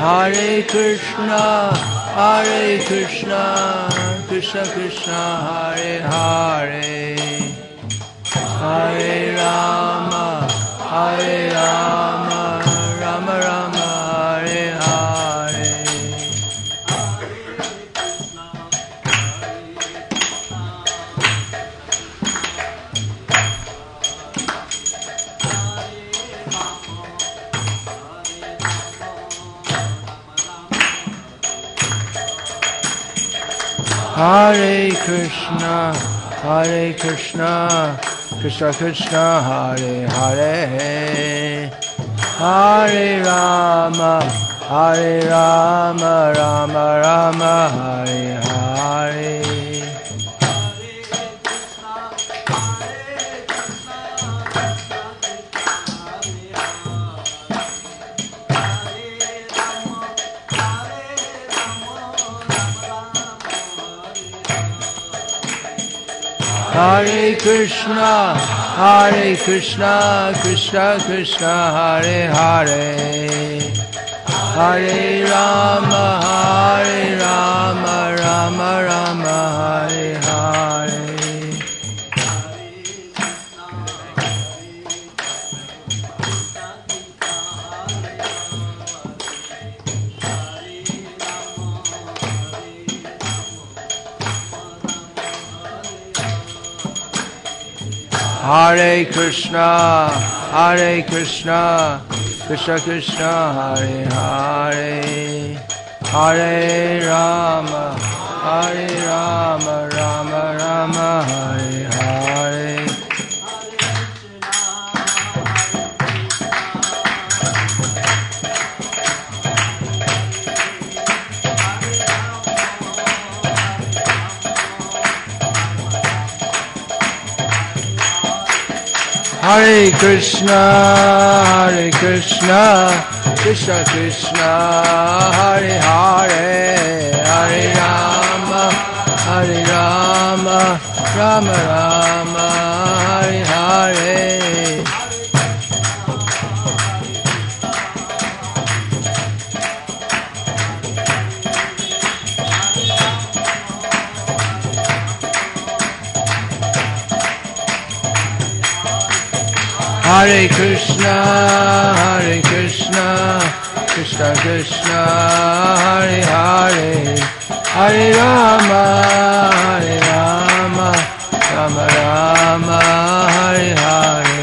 Hare Krishna, Krishna Krishna, Hare Hare, Hare Rama, Rama Rama, Hare Hare. Hare Krishna, Krishna Krishna, Hare Hare, Hare Rama, Rama Rama, Hare Hare. Hare Krishna, Krishna Krishna, Hare Hare, Hare Rama, Rama Rama, Hare Hare. Hare Krishna, Krishna Krishna, Hare Hare, Hare Rama, Rama Rama, Hare Hare. Hare Krishna, Krishna Krishna, Hare Hare, Hare Rama, Rama Rama, Hare Hare. Hare Krishna, Krishna Krishna, Hare Hare, Hare Rama, Rama Rama, Hare Hare.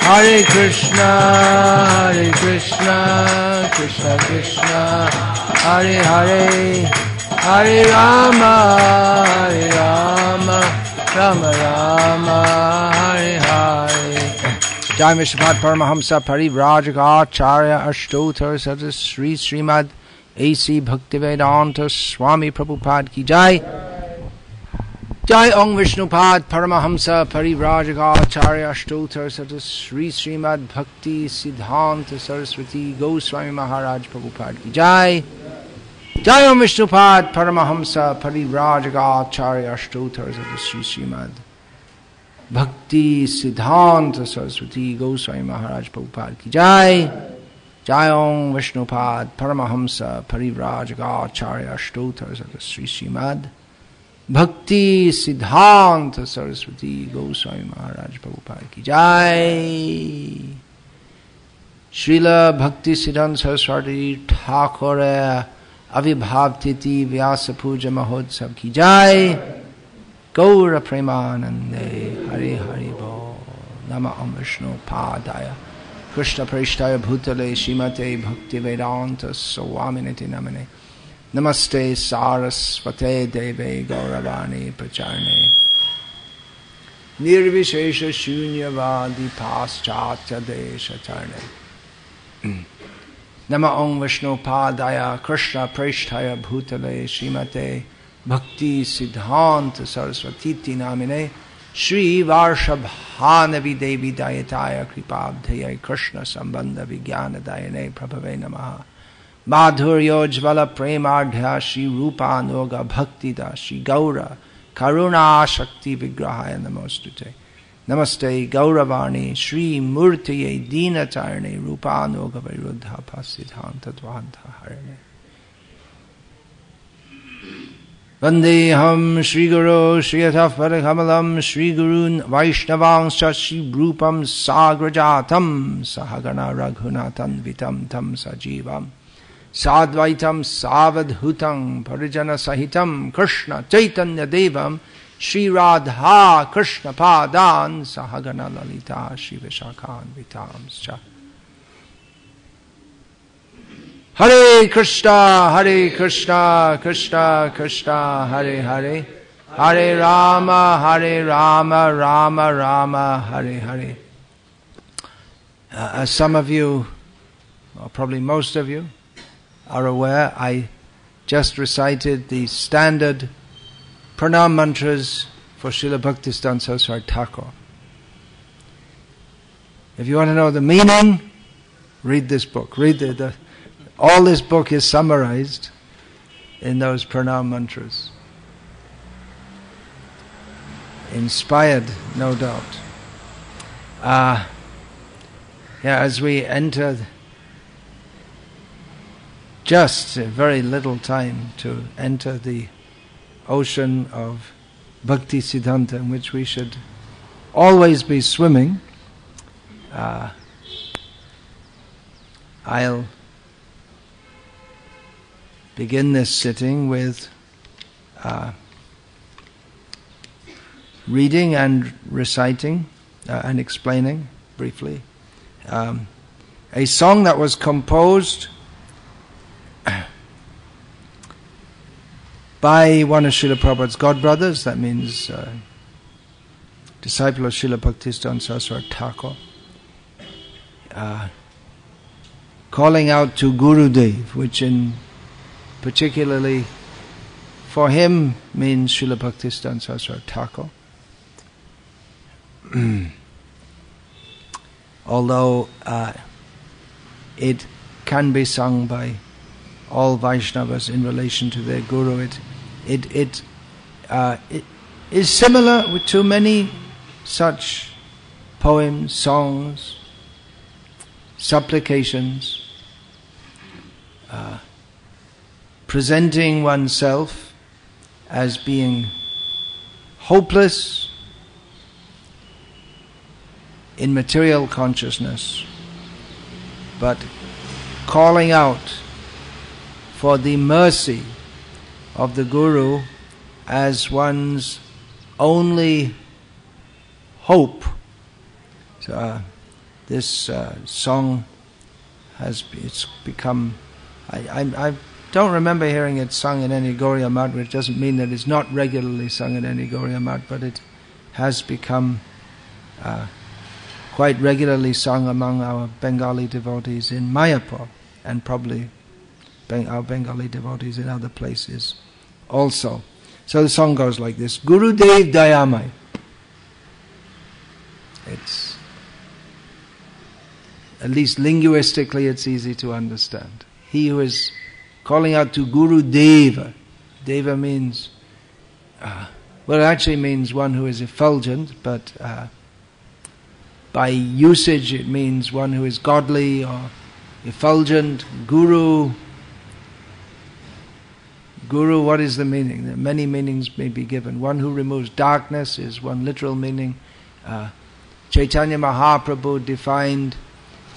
Hare Krishna, Krishna Krishna, Hare Hare, Hare Rama, Rama Rama, Hare Hare. Jai Vishwanath Paramahamsa Parivrajaka Ashtotar Sadasri Srimad A.C. Bhaktivedanta Swami Prabhupada ki Jai. Jai Om Vishnupad Paramahamsa Parivrajaka Ashtotar Sadasri Srimad Bhakti Siddhanta Sarasvati Goswami Maharaj Prabhupada ki Jai. Jai Om Vishnupad Paramahamsa Parivrajaka Ashtotar Sadasri Srimad Bhakti Siddhanta Sarasvati Goswami Maharaj Prabhupada ki Jai. Jai Om Vishnupad Paramahamsa Parivrajaka Ashtotar Sadasri Srimad Bhakti Siddhanta Saraswati Goswami Maharaj Prabhupada ki Jai. Srila Bhaktisiddhanta Sarasvati Thakur Avibhavtiti Vyasa Puja Mahotsav ki Jai. Gaura Premanande Hare Hare Bo. Nama Om Vishnu Padaya Krishna Preshtaya Bhutale Shimate Bhakti Vedanta Swamini Namane. Namaste Sarasvate Deve Gauravani Pracharne Nirvishesha Shunyavadi Paschatya Desha Charne. Nama Om Vishnu Padaya Krishna Preshtaya Bhutale Srimate Bhakti Siddhanta Sarasvati Namine Shri Varshabhanavi Devi Dayataya Kripabdhaya Krishna Sambandha Vijnana Dayane Prabhave Namaha. Madhuryojvala Premadhya Shri Rupanoga Bhaktida Shri Gaura Karuna Shakti Vigrahaya Namostute. Namaste Gauravani Shri Murtiye Dinatarne Rupanoga Viruddha Pasiddhanta Dvanta Hare. Vandeham Shri Guru Shri Ataf Parakamalam Shri Gurun Vaishnavangscha Shri Rupam Sagrajatam Sahagana Raghunatan Vitam Tam Sajivam Sadvaitam Savadhutam Parijana Sahitam Krishna Chaitanya Devam Shri Radha Krishna Padan Sahagana Lalita Shri Vishakhan Vitamscha. Hare Krishna, Krishna Krishna, Hare Hare, Hare Rama, Rama Rama, Hare Hare. As some of you, or probably most of you, are aware, I just recited the standard pranam mantras for Srila Bhaktisiddhanta Saraswati Thakur. If you want to know the meaning, read this book. Read all this book is summarized in those pranam mantras. Inspired, no doubt. As we enter just a very little time to enter the ocean of Bhaktisiddhanta, in which we should always be swimming, I'll begin this sitting with reading and reciting and explaining briefly a song that was composed by one of Srila Prabhupada's godbrothers, that means disciple of Srila Bhaktisiddhanta Saraswati Thakur, calling out to Gurudev, which in particularly for him means Srila Bhaktisiddhanta Saraswati Thakur. Although it can be sung by all Vaishnavas in relation to their Guru, it is similar to many such poems, songs, supplications, presenting oneself as being hopeless in material consciousness, but calling out for the mercy of the Guru as one's only hope. So, this song it's become, I don't remember hearing it sung in any Gauriya Math, which doesn't mean that it's not regularly sung in any Gauriya Math, but it has become quite regularly sung among our Bengali devotees in Mayapur, and probably our Bengali devotees in other places also. So the song goes like this: Gurudev Dayamai. It's, at least linguistically, it's easy to understand. He who is calling out to Guru Deva. Deva means, well, it actually means one who is effulgent, but by usage it means one who is godly or effulgent. Guru, what is the meaning? There are many meanings may be given. One who removes darkness is one literal meaning. Chaitanya Mahaprabhu defined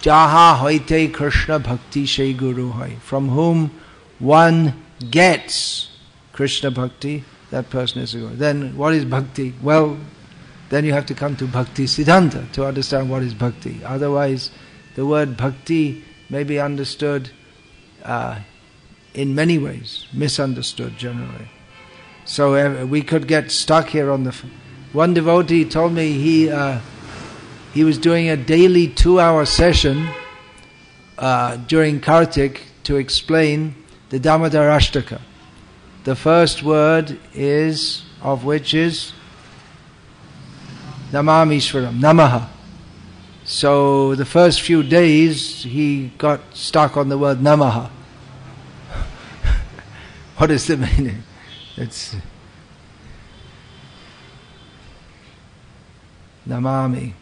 Jaha hoite Krishna bhakti shei guru hai. From whom one gets Krishna bhakti, that person is a guru. Then what is bhakti? Well, then you have to come to Bhaktisiddhanta to understand what is bhakti. Otherwise, the word bhakti may be understood in many ways, misunderstood generally. So we could get stuck here on the... One devotee told me he was doing a daily 2-hour session during Kartik to explain the Damodar Ashtaka. The first word of which is Namamishwaram, Namaha. So the first few days he got stuck on the word Namaha. What is the meaning? It's Namami.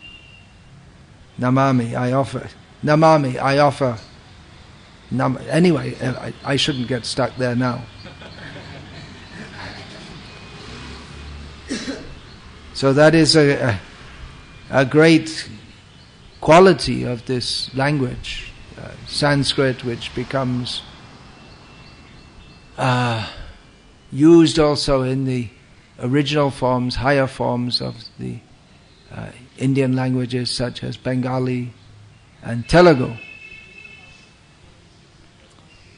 Namami, I offer. Namami, I offer. Anyway, I shouldn't get stuck there now. So that is a great quality of this language, Sanskrit, which becomes used also in the original forms, higher forms of the Indian languages such as Bengali and Telugu.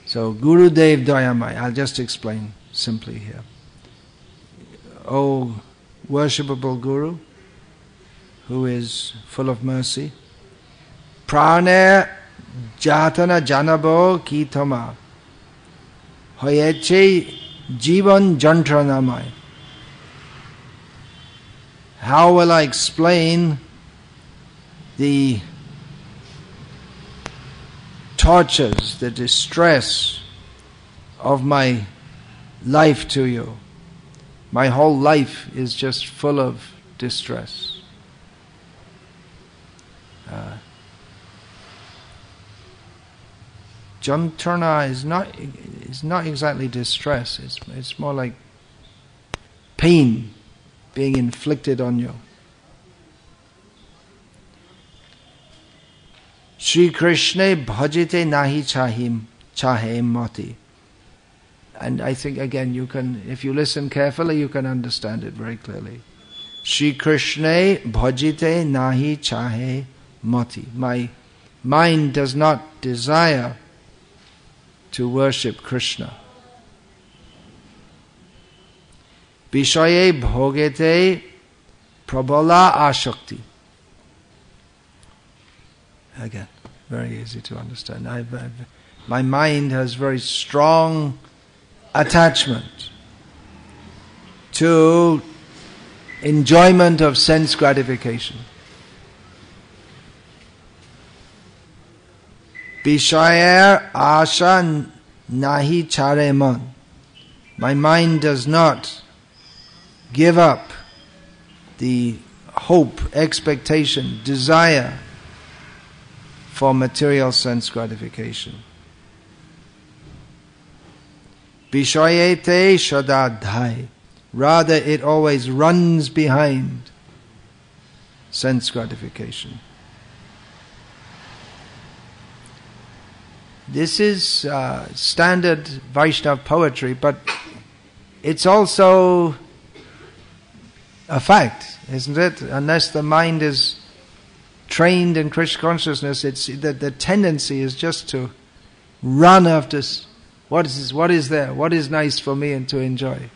So Gurudev Dayamai, I'll just explain simply here. O worshipable Guru, who is full of mercy, Prane Jatana Janabo Kitama Hoyeche Jivan Jantranamai. How will I explain the tortures, the distress of my life to you? My whole life is just full of distress. Jantrana is not exactly distress. It's more like pain being inflicted on you. Shri Krishna bhajite nahi chahe mati. And I think again you can, if you listen carefully, you can understand it very clearly. Shri Krishna bhajite nahi chahe mati. My mind does not desire to worship Krishna. Vishaye bhogete prabala ashakti. Again, very easy to understand. My mind has very strong attachment to enjoyment of sense gratification. Vishayar asha nahi chare man. My mind does not give up the hope, expectation, desire for material sense gratification. Vishayete shadadhai. Rather, it always runs behind sense gratification. This is standard Vaishnava poetry, but it's also a fact, isn't it? Unless the mind is trained in Krishna consciousness, it's the tendency is just to run after what is there, what is nice for me and to enjoy.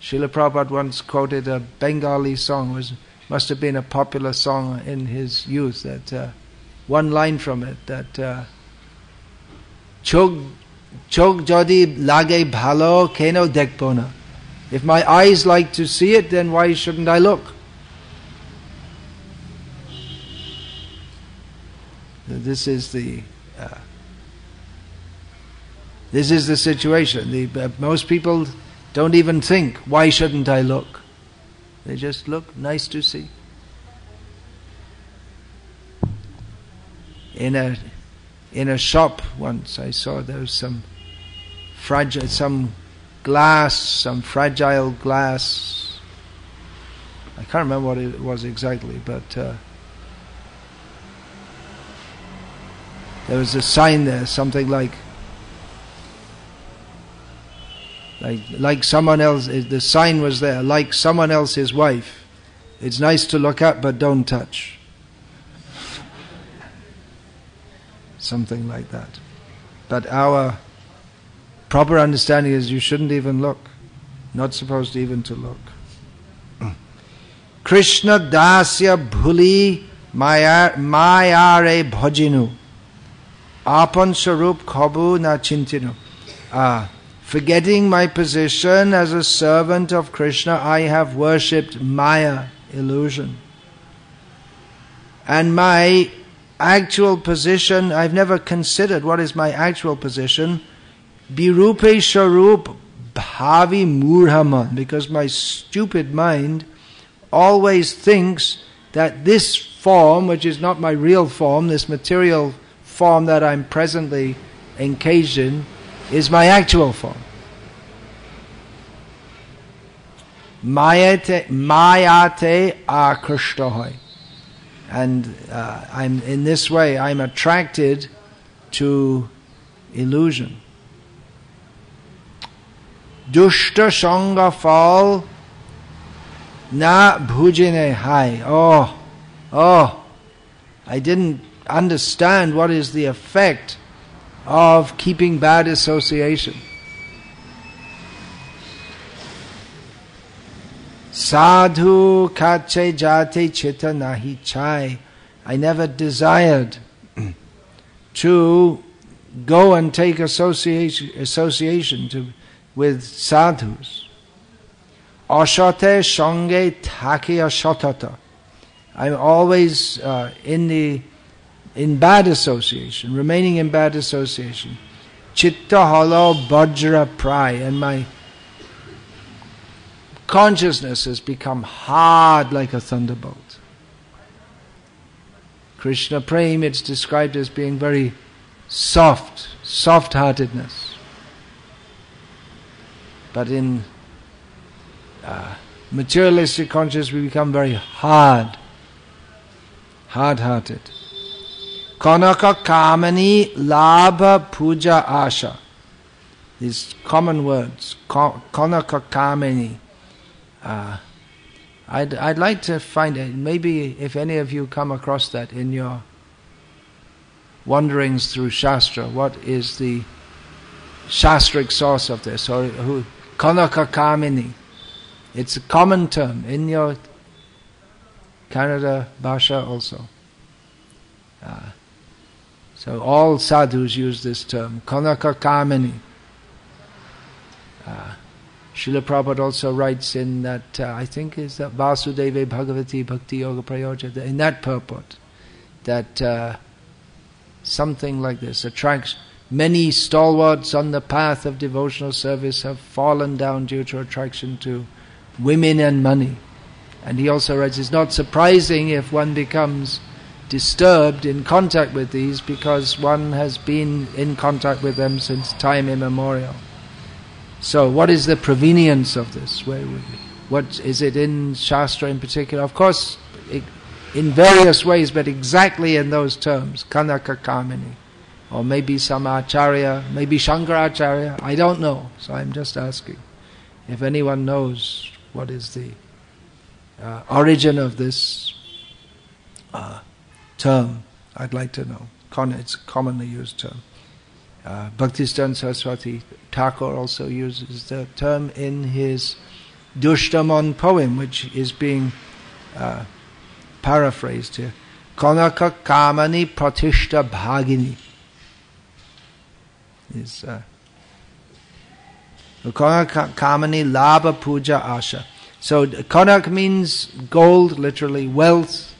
Srila Prabhupada once quoted a Bengali song, must have been a popular song in his youth, that one line from it, that Chog jodi lage bhalo keno dekbo na. If my eyes like to see it, then why shouldn't I look? This is the situation. Most people don't even think, why shouldn't I look? They just look, nice to see. In a shop once, I saw there was some fragile glass. I can't remember what it was exactly, but there was a sign there, something like someone else. The sign was there, like someone else's wife. It's nice to look at, but don't touch. Something like that. But our proper understanding is you shouldn't even look. Not supposed even to look. Krishna dasya bhuli mayare bhajinu. Apan sarup khabu na chintinu. Forgetting my position as a servant of Krishna, I have worshipped Maya, illusion. And my actual position, I've never considered what is my actual position. Birupe Sharup Bhavi Murhaman, because my stupid mind always thinks that this form, which is not my real form, this material form that I'm presently engaged in, is my actual form. Mayate akrishtahoy. And I'm in this way, I'm attracted to illusion. Dushta Shanga Fall Na Bhujine Hai. Oh, I didn't understand what is the effect of keeping bad association. Sadhu kache jate chitta nahi chai. I never desired to go and take association with sadhus. Ashate shange taki ashatata. I'm always in bad association, remaining in bad association. Chitta halo bajra pray, and my consciousness has become hard like a thunderbolt. Krishna Prem, it's described as being very soft-heartedness. But in materialistic consciousness we become very hard-hearted. Kanaka kamani labha puja asha. These common words. Kanaka kamani. I'd like to find it. Maybe if any of you come across that in your wanderings through Shastra, what is the Shastric source of this? Or who? Kanaka kamini. It's a common term in your Kannada Bhasha also. So all sadhus use this term, Kanaka kamini. Srila Prabhupada also writes in that, I think is that Vasudeve Bhagavati Bhakti Yoga Prayoja, in that purport, that something like this attracts many stalwarts on the path of devotional service have fallen down due to attraction to women and money. And he also writes, it's not surprising if one becomes disturbed in contact with these because one has been in contact with them since time immemorial. So what is the provenience of this? What is it in Shastra in particular? Of course, in various ways, but exactly in those terms, Kanaka Kamini. Or maybe some Acharya, maybe Shankaracharya, I don't know. So I'm just asking. If anyone knows what is the origin of this term, I'd like to know. It's a commonly used term. Bhaktisiddhanta Sarasvati Thakur also uses the term in his Dushtamon poem, which is being paraphrased here. Kanaka Kamani Pratishta Bhagini. Kanaka Kamani Labha Puja Asha. So Kanak means gold, literally wealth.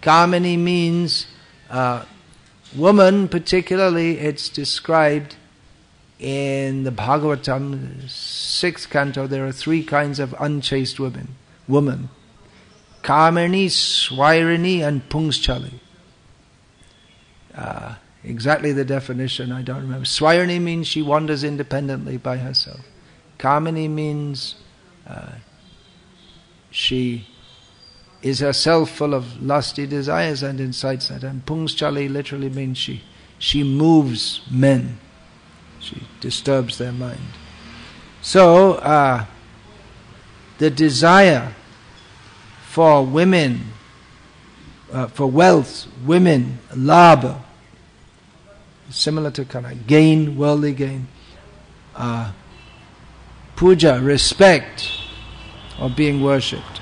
Kamani means woman, particularly it's described in the Bhagavatam, 6th canto, there are 3 kinds of unchaste woman. Kamani, Swairani and Pungschali. Exactly the definition, I don't remember. Swairani means she wanders independently by herself. Kamani means she is herself full of lusty desires and incites that. And Pungschali literally means she moves men. She disturbs their mind. So, the desire for women, for wealth, women, labha, similar to kana, gain, worldly gain, puja, respect, or being worshipped.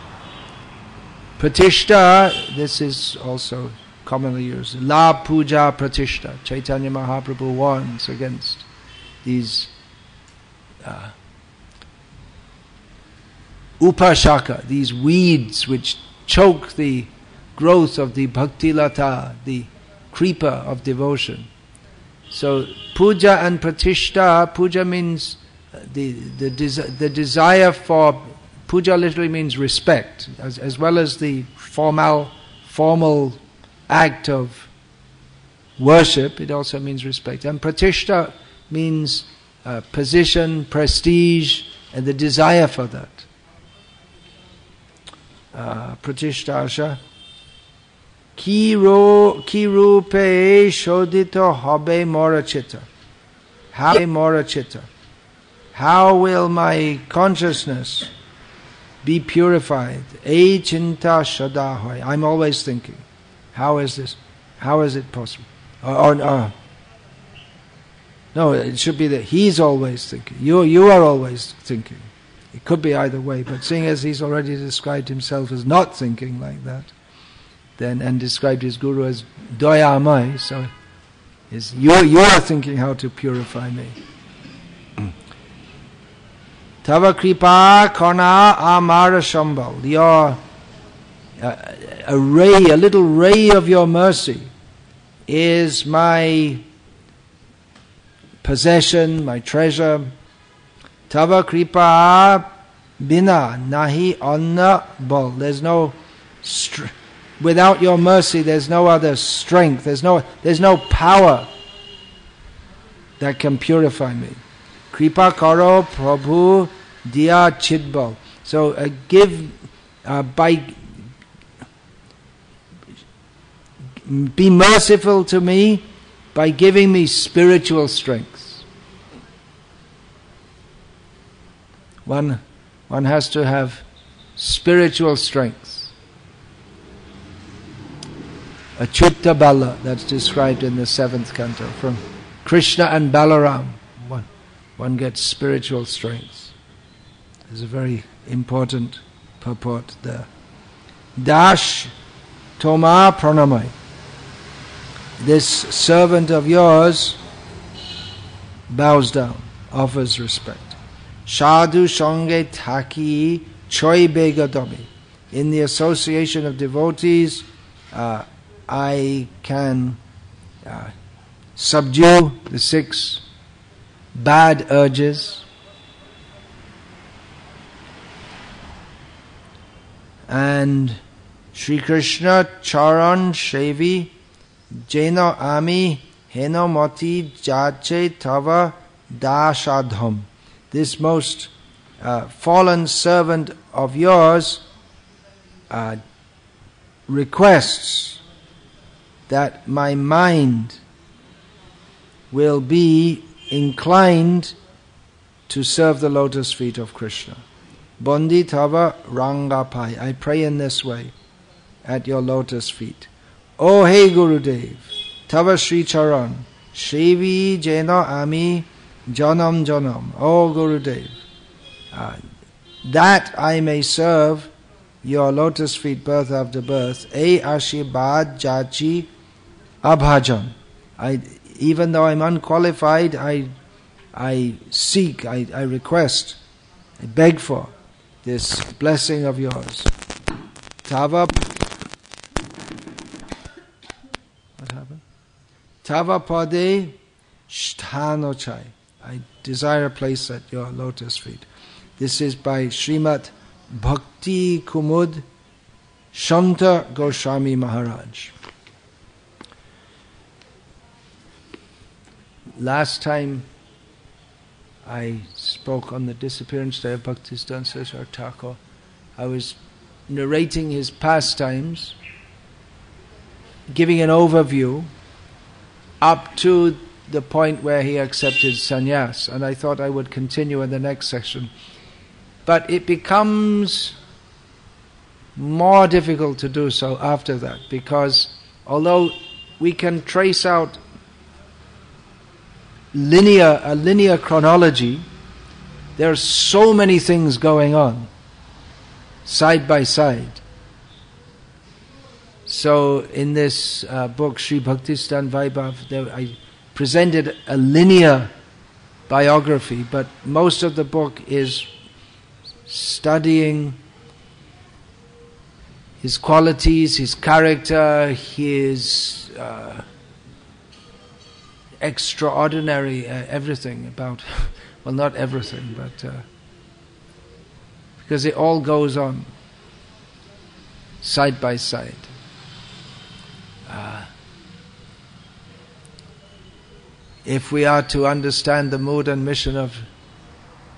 Pratishta, this is also commonly used. La puja pratishta. Chaitanya Mahaprabhu warns against these upashaka, these weeds which choke the growth of the bhakti lata, the creeper of devotion. So puja and pratishtha, puja means the desire for, puja literally means respect, as well as the formal act of worship, it also means respect. And pratishtha means position, prestige, and the desire for that. Pratisthasha. Ki rupe shodito habe morachita. How will my consciousness be purified? E chinta shadahoy. I'm always thinking. How is this? How is it possible? No, it should be that he's always thinking. You are always thinking. It could be either way, but seeing as he's already described himself as not thinking like that, then and described his guru as doyamai, so you are thinking how to purify me. Tava kripa karna amara shambal. Your a little ray of your mercy is my possession, my treasure. Tava kripa bina nahi anna bal. There's no without your mercy. There's no other strength. There's no power that can purify me. Kripa karo prabhu diya chidbal. So be merciful to me by giving me spiritual strength. One has to have spiritual strength. Achyuta bala, that's described in the 7th canto. From Krishna and Balaram, one gets spiritual strength. There's a very important purport there. Dash Toma Pranamai. This servant of yours bows down, offers respect. Sadhu Sange Thaki Choi Begadami. In the association of devotees, I can subdue the 6 bad urges. And Sri Krishna Charan Shevi Jeno Ami Heno Mati Jache Tava Dashadham. This most fallen servant of yours requests that my mind will be inclined to serve the lotus feet of Krishna. Bondi Tava Rangapai. I pray in this way at your lotus feet. Oh hey Gurudev, Tava Sri Charan, Shevi Jena Ami Janam Janam. Oh Gurudev, that I may serve your lotus feet birth after birth. E Ashibad Jachi Abhajan. Even though I'm unqualified, I seek, I request, I beg for this blessing of yours. Tava. What happened? Tava pade sthanochai. I desire a place at your lotus feet. This is by Srimad Bhakti Kumud Shanta Goswami Maharaj. Last time I spoke on the disappearance day of Bhaktisiddhanta Saraswati Thakur, I was narrating his pastimes, giving an overview up to the point where he accepted sannyas, and I thought I would continue in the next section. But it becomes more difficult to do so after that, because although we can trace out a linear chronology, there are so many things going on side by side. So in this book, Sri Bhaktisiddhanta Vaibhav, I presented a linear biography, but most of the book is studying his qualities, his character, his extraordinary everything about, well, not everything, but because it all goes on side by side. If we are to understand the mood and mission of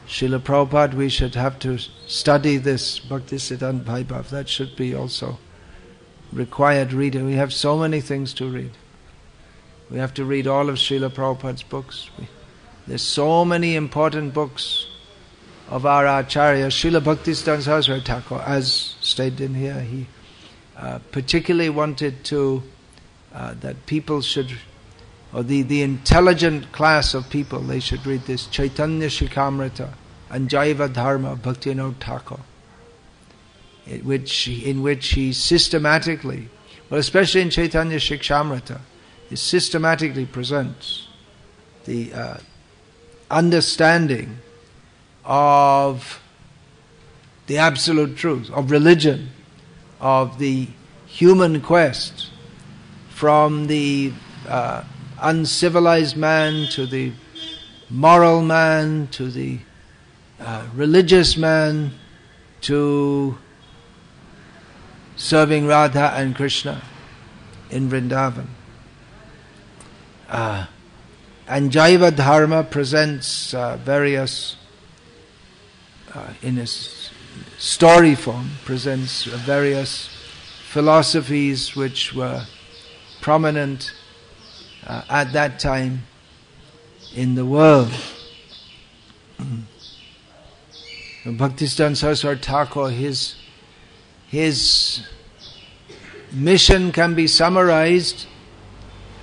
Srila Prabhupada, we should have to study this Bhaktisiddhanta Vaibhav. That should be also required reading. We have so many things to read. We have to read all of Srila Prabhupada's books. There's so many important books of our Acharya. Srila Bhaktisiddhanta Sarasvati Thakur, as stated in here, he particularly wanted to that people should, or the intelligent class of people, they should read this Chaitanya Shikamrita and Jaiva Dharma Bhaktivinoda Thakur, in which he systematically, well, especially in Chaitanya Shikamrita, he systematically presents the understanding of the absolute truth, of religion, of the human quest from the uncivilized man to the moral man to the religious man to serving Radha and Krishna in Vrindavan. And Jaiva Dharma presents various, in a story form, presents various philosophies which were prominent at that time in the world. Bhaktisiddhanta Saraswati Thakur, his mission can be summarized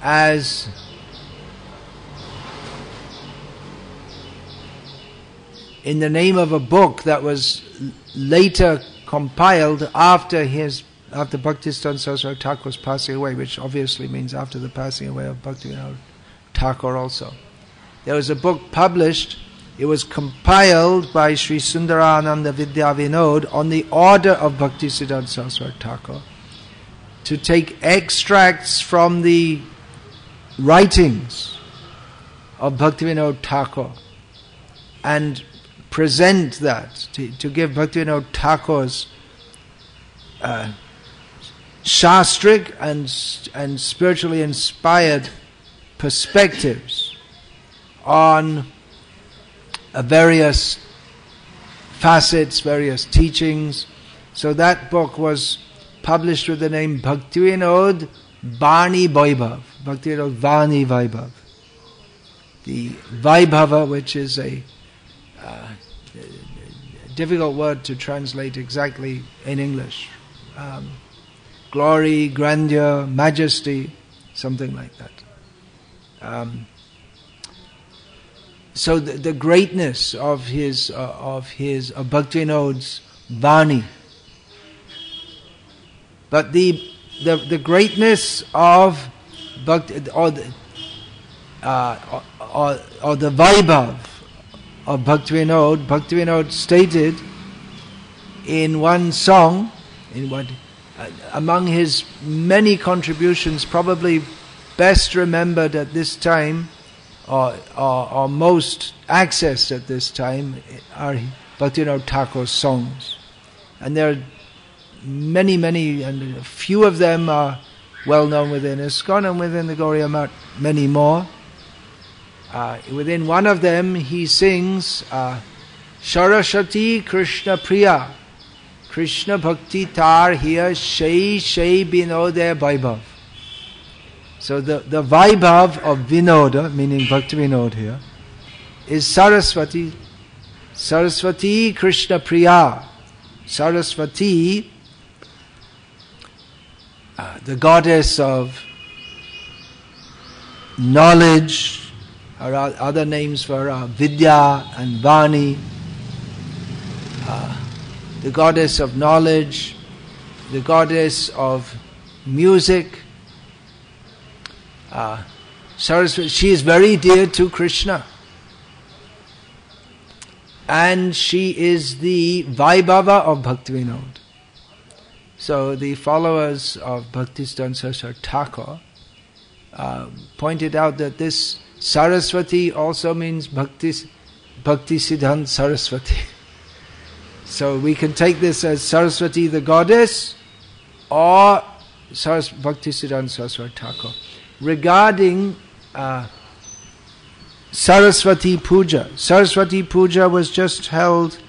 as in the name of a book that was later compiled after Bhaktisiddhanta Saraswati Thakur's passing away, which obviously means after the passing away of Bhaktivinoda Thakur also. There was a book published, it was compiled by Sri Sundarananda Vidya Vinod on the order of Bhaktisiddhanta Saraswati Thakur to take extracts from the writings of Bhaktivinoda Thakur and present that, to give Bhaktivinoda Thakur's shastric and spiritually inspired perspectives on various facets, various teachings. So that book was published with the name Bhaktivinoda Vani Vaibhav, Bhaktivinoda Vani Vaibhav. The Vaibhava, which is a difficult word to translate exactly in English. Glory, grandeur, majesty, something like that. So the greatness of Bhaktivinoda's Vani, but the greatness of Bhakti, or the Vaibhav of Bhaktivinoda stated in one song, among his many contributions, probably best remembered at this time, or most accessed at this time, are Bhaktivinoda Thakur's songs. And there are many, and a few of them are well known within ISKCON and within the Gauriya Math, many more. Within one of them he sings Saraswati Krishna Priya Krishna Bhakti Tar Hiya Shai Binodaya Vaibhav. So the Vaibhav of Vinoda, meaning Bhakti Vinod here, is Saraswati Krishna Priya. Saraswati, the goddess of knowledge. Or other names for Vidya and Vani, the goddess of knowledge, the goddess of music. Saraswati, she is very dear to Krishna. And she is the Vaibhava of Bhaktivinoda. So the followers of Bhaktisiddhanta Saraswati Thakur pointed out that this Saraswati also means Bhaktisiddhanta Sarasvati. So we can take this as Saraswati the goddess or Bhaktisiddhanta Sarasvati Thakur. Regarding Saraswati Puja. Saraswati Puja was just held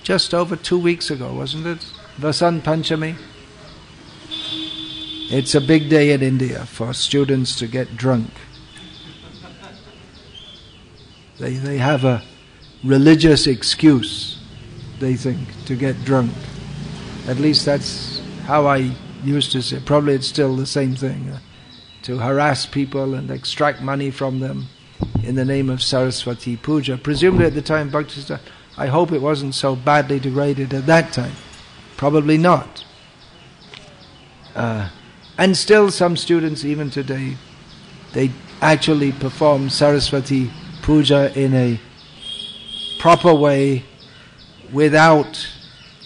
just over 2 weeks ago, wasn't it? Vasant Panchami. It's a big day in India for students to get drunk. They have a religious excuse, they think, to get drunk. At least that's how I used to say. Probably it's still the same thing. To harass people and extract money from them in the name of Saraswati Puja. Presumably at the time Bhaktisiddhanta, I hope it wasn't so badly degraded at that time. Probably not. And still some students even today, they actually perform Saraswati Puja in a proper way without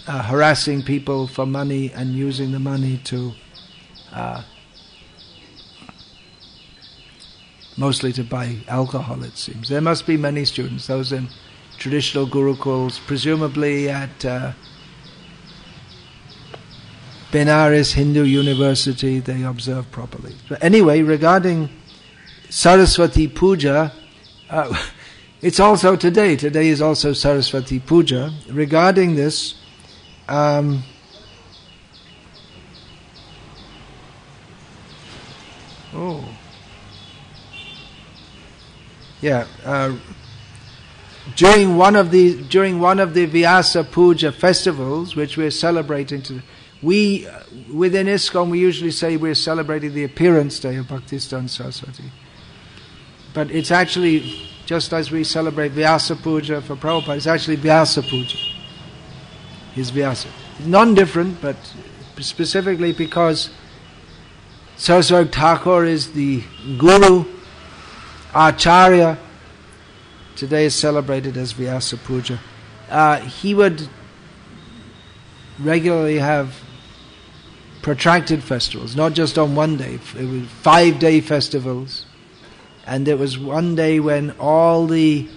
harassing people for money and using the money to mostly to buy alcohol, it seems. There must be many students, those in traditional gurukuls, presumably at Benares Hindu University, they observe properly. But anyway, regarding Saraswati Puja, it's also today. Today is also Saraswati Puja. Regarding this, during one of the Vyasa Puja festivals, which we're celebrating today, within ISKCON we usually say we're celebrating the appearance day of Bhaktisiddhanta Saraswati. But it's actually, just as we celebrate Vyasa Puja for Prabhupada, it's actually Vyasa Puja. It's Vyasa. It's non-different, but specifically because Saraswati Thakur is the Guru, Acharya. Today is celebrated as Vyasa Puja. He would regularly have protracted festivals, not just on one day. It was 5-day festivals, and there was one day when all the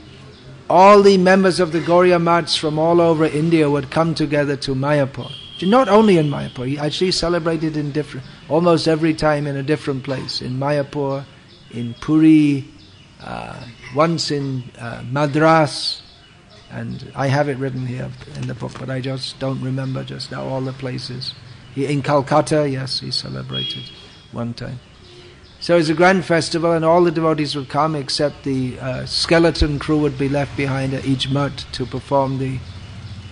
members of the Gauriya Mats from all over India would come together to Mayapur. Not only in Mayapur, he actually celebrated in almost every time in a different place. In Mayapur, in Puri, once in Madras, and I have it written here in the book, but I just don't remember just now all the places. In Calcutta, yes, he celebrated one time. So it's a grand festival, and all the devotees would come, except the skeleton crew would be left behind at each mutt to perform the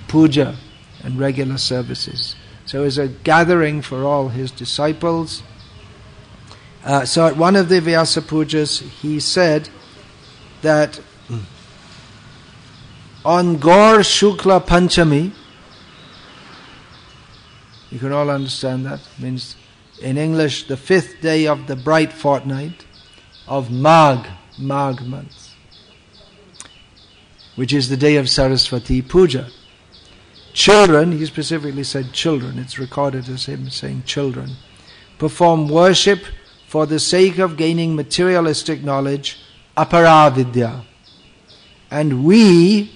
puja and regular services. So it was a gathering for all his disciples. So at one of the Vyasa Pujas, he said that on Gaur Shukla Panchami, you can all understand that, means in English, the 5th day of the bright fortnight of Magh month, which is the day of Saraswati Puja. Children, he specifically said children, it's recorded as him saying children, perform worship for the sake of gaining materialistic knowledge, aparavidya. And we,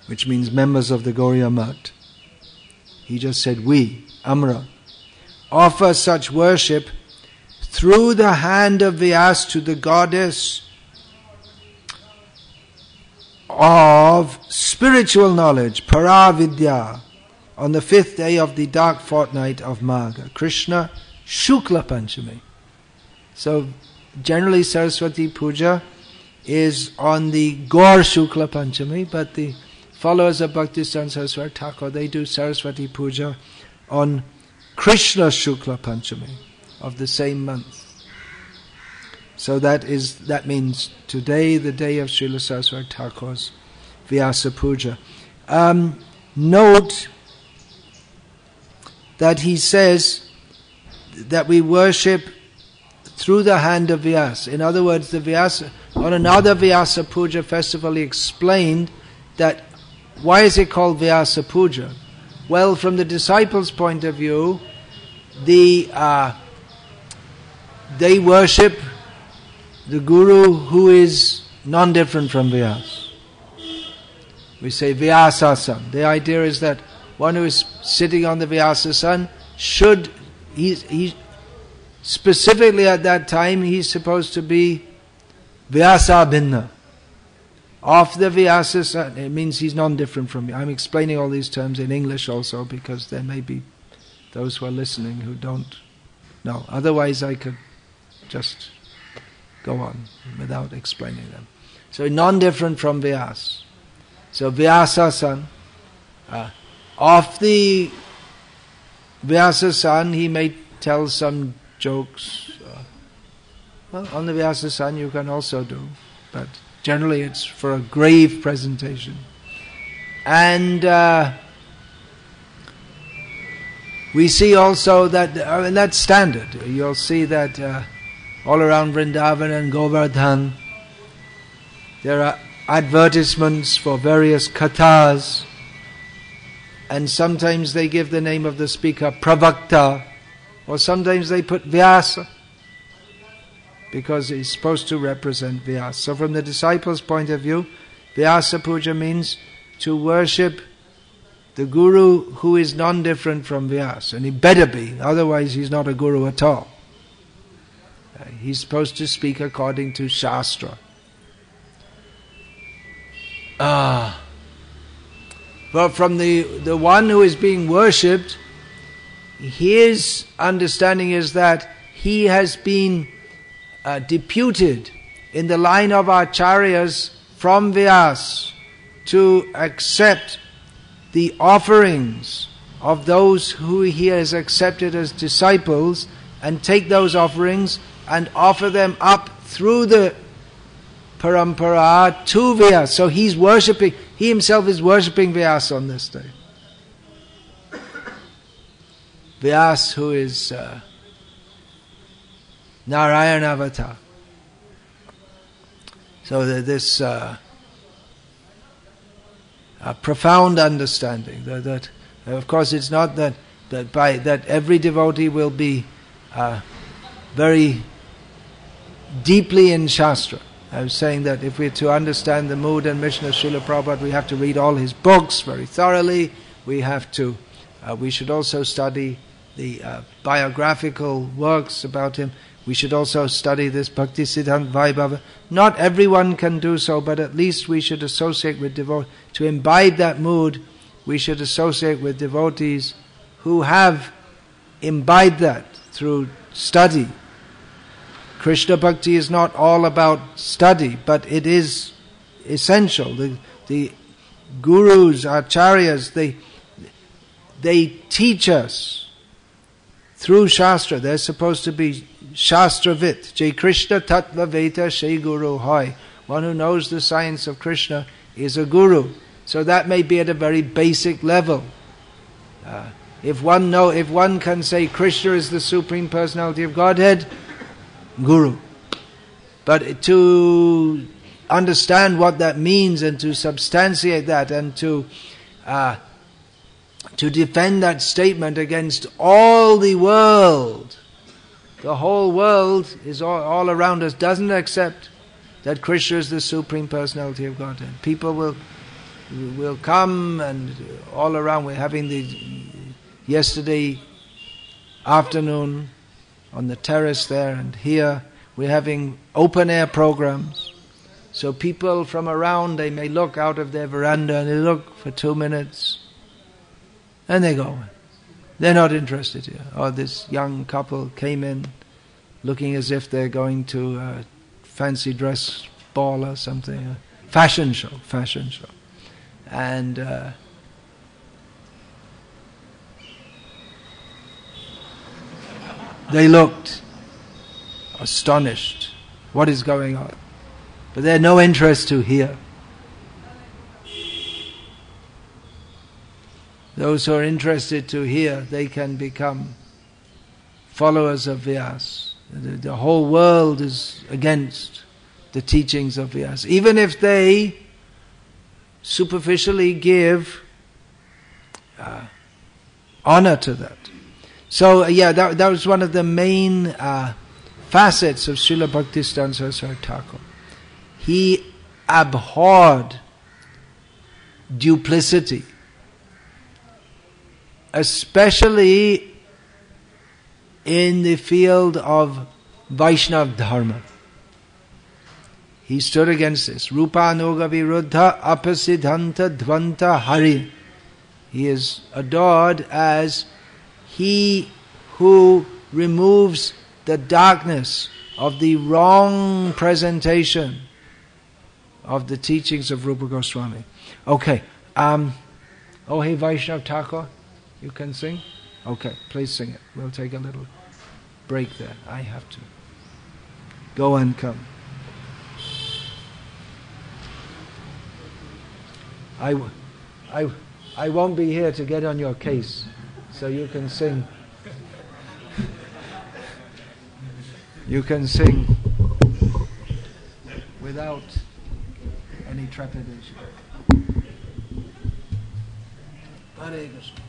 which means members of the Gauriya Mat, he just said we, Amra, offer such worship through the hand of Vyas to the goddess of spiritual knowledge, Paravidya, on the 5th day of the dark fortnight of Magha, Krishna Shukla Panchami. So generally Saraswati Puja is on the Gaur Shukla Panchami, but the followers of Bhaktisiddhanta Saraswati Thakur, they do Saraswati Puja on Krishna Shukla Panchami of the same month. So that means today, the day of Srila Saraswati Thakur's Vyasa Puja. Note that he says that we worship through the hand of Vyasa. In other words, the Vyasa, on another Vyasa Puja festival, he explained that why is it called Vyasa Puja? Well, from the disciples' point of view, they worship the guru who is non-different from Vyasa. We say Vyasasana. The idea is that one who is sitting on the Vyasasana should, he specifically at that time, he's supposed to be Vyasa Bhinna. Of the Vyasasana, it means he's non-different from me. I'm explaining all these terms in English also because there may be those who are listening who don't know. Otherwise I could just go on without explaining them. So non-different from Vyasa. So Vyasasana, of the Vyasasana he may tell some jokes. Well, on the Vyasasana you can also do, but generally it's for a grave presentation. And we see also that, that's standard. You'll see that all around Vrindavan and Govardhan there are advertisements for various kathas, and sometimes they give the name of the speaker Pravakta, or sometimes they put Vyasa, because he's supposed to represent Vyasa. So from the disciples' point of view, Vyasa Puja means to worship the guru who is non-different from Vyasa, and he better be, otherwise he's not a guru at all. He's supposed to speak according to Shastra. But from the one who is being worshipped, his understanding is that he has been deputed in the line of acharyas from Vyasa to accept the offerings of those who he has accepted as disciples, and take those offerings and offer them up through the parampara to Vyasa. So he's worshipping, he himself is worshipping Vyasa on this day. Vyasa, who is Narayana Avatar. So this profound understanding that of course it's not that every devotee will be very deeply in Shastra. I was saying that if we're to understand the mood and mission of Srila Prabhupada, we have to read all his books very thoroughly. We should also study the biographical works about him. We should also study this Bhaktisiddhanta Vaibhava. Not everyone can do so, but at least we should associate with devotees. To imbibe that mood, we should associate with devotees who have imbibed that through study. Krishna Bhakti is not all about study, but it is essential. The gurus, acharyas, they teach us through Shastra. They're supposed to be Shastravit. Jai Krishna Tattva Veta Shai Guru Hoy. One who knows the science of Krishna is a guru. So that may be at a very basic level. If one can say Krishna is the Supreme Personality of Godhead, guru. But to understand what that means and to substantiate that and to defend that statement against all the world, the whole world is all around us doesn't accept that Krishna is the Supreme Personality of Godhead. People will come, and all around we're having yesterday afternoon on the terrace there, and here we're having open air programs. So people from around, they may look out of their veranda and they look for 2 minutes and they go. They're not interested here. Or this young couple came in looking as if they're going to a fancy dress ball or something, a fashion show. And they looked astonished. What is going on? But they had no interest to hear. Those who are interested to hear, they can become followers of Vyasa. The whole world is against the teachings of Vyasa. Even if they superficially give honor to that. So that was one of the main facets of Srila Bhaktisiddhanta Saraswati Thakur. He abhorred duplicity, especially in the field of Vaishnava Dharma. He stood against this. Rupa Anuga Viruddha Apasiddhanta Dvanta Hare. He is adored as he who removes the darkness of the wrong presentation of the teachings of Rupa Goswami. Okay. Oh, hey, Vaishnav Thakur, you can sing? Okay, please sing it. We'll take a little break there. I have to go and come. I won't be here to get on your case, so you can sing. You can sing without any trepidation. Hare Krishna.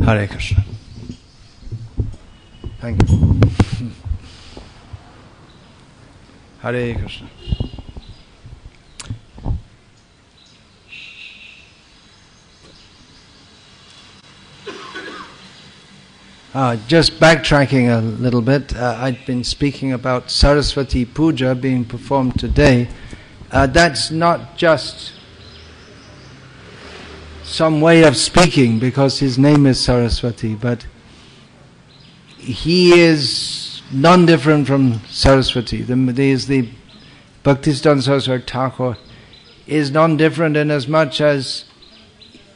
Hare Krishna. Thank you. Hare Krishna. Just backtracking a little bit, I'd been speaking about Saraswati Puja being performed today. That's not just some way of speaking because his name is Saraswati, but he is non-different from Saraswati. The Bhaktisiddhanta Sarasvati Thakur is non-different in as much as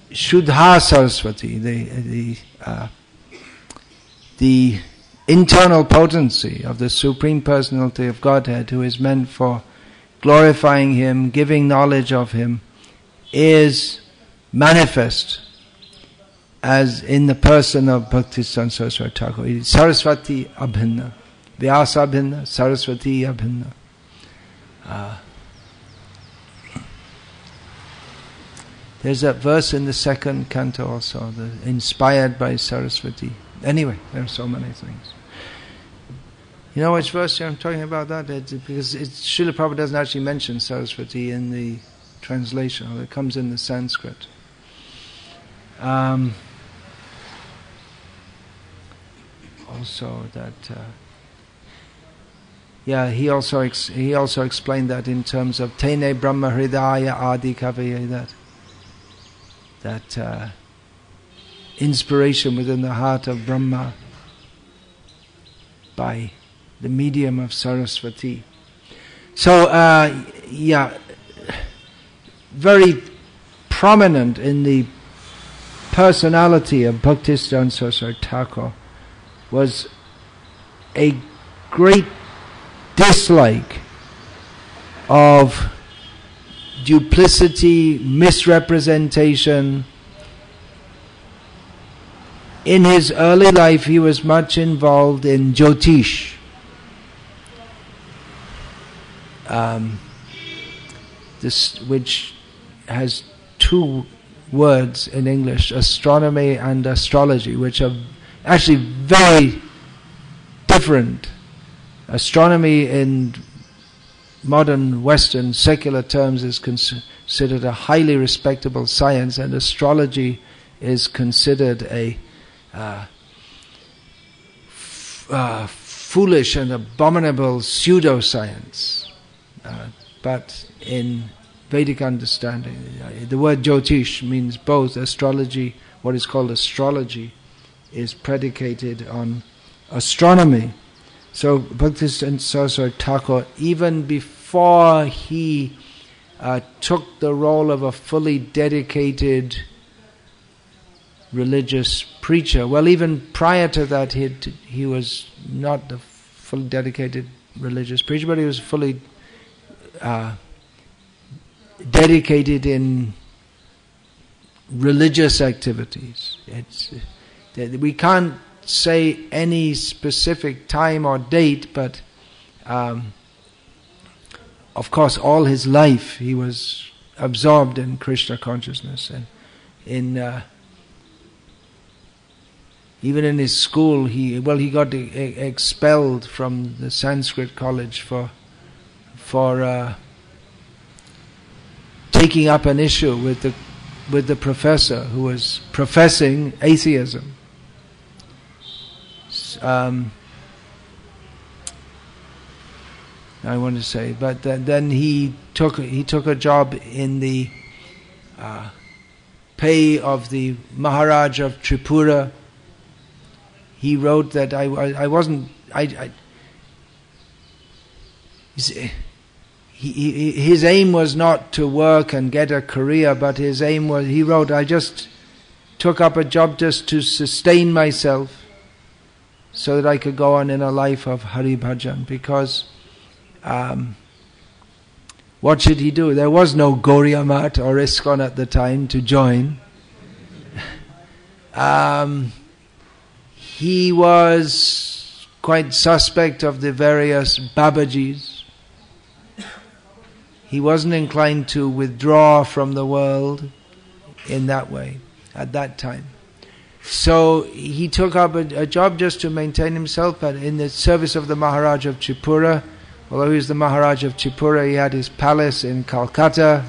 Shuddha Saraswati, the internal potency of the Supreme Personality of Godhead, who is meant for glorifying Him, giving knowledge of Him, is manifest as in the person of Bhaktisiddhanta Sarasvati Thakur. Saraswati Abhinna, Vyasa Abhinna, Saraswati Abhinna. There's that verse in the second canto also, inspired by Saraswati. Anyway, there are so many things. You know which verse I'm talking about that? Because Srila Prabhupada doesn't actually mention Saraswati in the translation, it comes in the Sanskrit. Also that, he also explained that in terms of Tene Brahma Hridaya Adi Kavaya, that inspiration within the heart of Brahma by the medium of Saraswati. So, very prominent in the personality of Bhaktisiddhanta Sarasvati Thakur was a great dislike of duplicity, misrepresentation. In his early life, he was much involved in Jyotish. Which has two words in English, astronomy and astrology, which are actually very different. Astronomy in modern Western secular terms is considered a highly respectable science, and astrology is considered a foolish and abominable pseudoscience. But in Vedic understanding, the word Jyotish means both astrology, what is called astrology, is predicated on astronomy. So Bhaktisiddhanta Sarasvati Thakur, even before he took the role of a fully dedicated religious preacher, well, even prior to that, he was not a fully dedicated religious preacher, but he was fully dedicated in religious activities. We can't say any specific time or date, but of course all his life he was absorbed in Krishna consciousness, and even in his school he got expelled from the Sanskrit college for taking up an issue with the professor who was professing atheism. I want to say, but then he took a job in the pay of the Maharaj of Tripura. He wrote that his aim was not to work and get a career, but his aim was, he wrote, I just took up a job just to sustain myself so that I could go on in a life of Hari Bhajan, because what should he do? There was no Gauriya Math or ISKCON at the time to join. He was quite suspect of the various Babajis. He wasn't inclined to withdraw from the world in that way at that time. So he took up a job just to maintain himself, but in the service of the Maharaj of Tripura. Although he was the Maharaj of Tripura, he had his palace in Calcutta,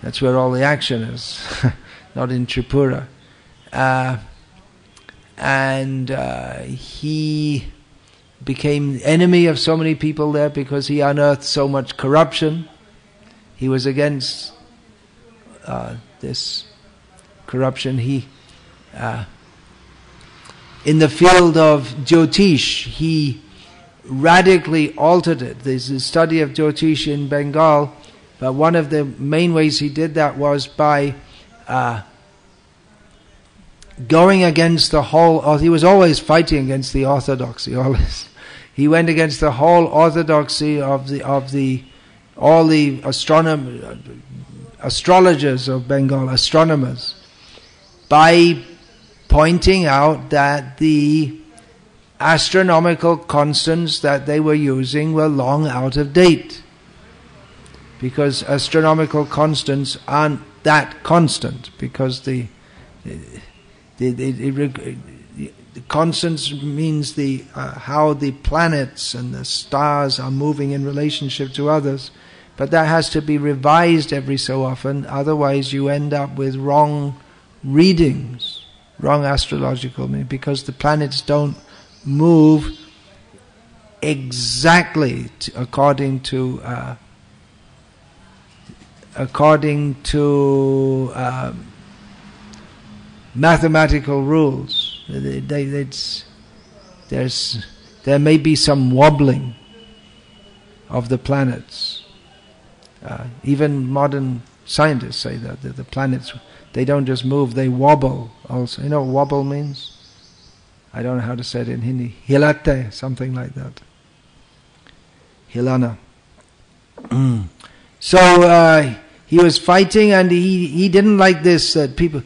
that's where all the action is, not in Tripura. And he became enemy of so many people there because he unearthed so much corruption. He was against this corruption. In the field of Jyotish, he radically altered it. There's a study of Jyotish in Bengal, but one of the main ways he did that was by going against the whole. He was always fighting against the orthodoxy. Always, he went against the whole orthodoxy of all the astrologers of Bengal, astronomers, by pointing out that the astronomical constants that they were using were long out of date, because astronomical constants aren't that constant, because the constants means how the planets and the stars are moving in relationship to others, but that has to be revised every so often, otherwise you end up with wrong readings, wrong astrological meaning, because the planets don't move exactly according to mathematical rules. There may be some wobbling of the planets. Even modern scientists say that the planets, they don't just move, they wobble also. You know what wobble means? I don't know how to say it in Hindi. Hilate, something like that. Hilana. So he was fighting, and he didn't like this, that people.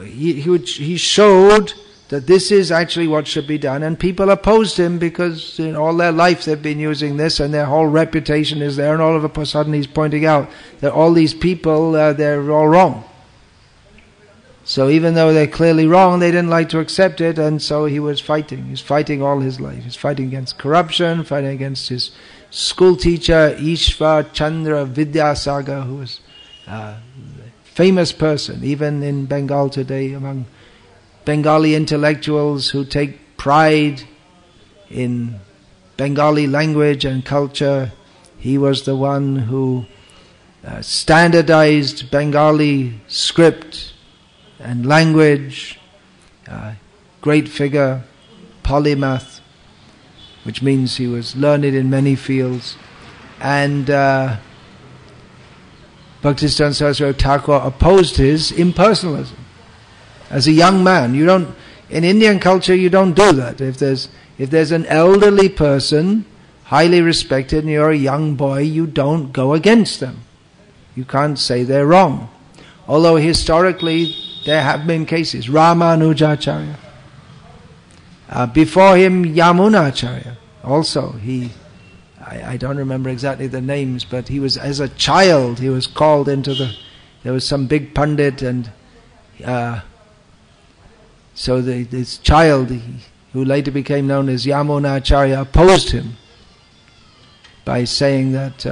He showed that this is actually what should be done, and people opposed him because all their life they've been using this, and their whole reputation is there, and all of a sudden he's pointing out that all these people, they're all wrong. So even though they're clearly wrong, they didn't like to accept it, and so he was fighting. He's fighting all his life. He's fighting against corruption, fighting against his school teacher, Ishvar Chandra Vidyasagar, who was a famous person, even in Bengal today, among Bengali intellectuals who take pride in Bengali language and culture. He was the one who standardized Bengali script and language, great figure, polymath, which means he was learned in many fields. And Bhaktisiddhanta Sarasvati Thakur opposed his impersonalism. As a young man, in Indian culture you don't do that. If there's an elderly person, highly respected, and you're a young boy, you don't go against them. You can't say they're wrong. Although historically there have been cases. Ramanujacharya. Before him, Yamunacharya. Also, I don't remember exactly the names, but he was, as a child, he was called into there was some big pundit, and so this child, who later became known as Yamunacharya, opposed him by saying that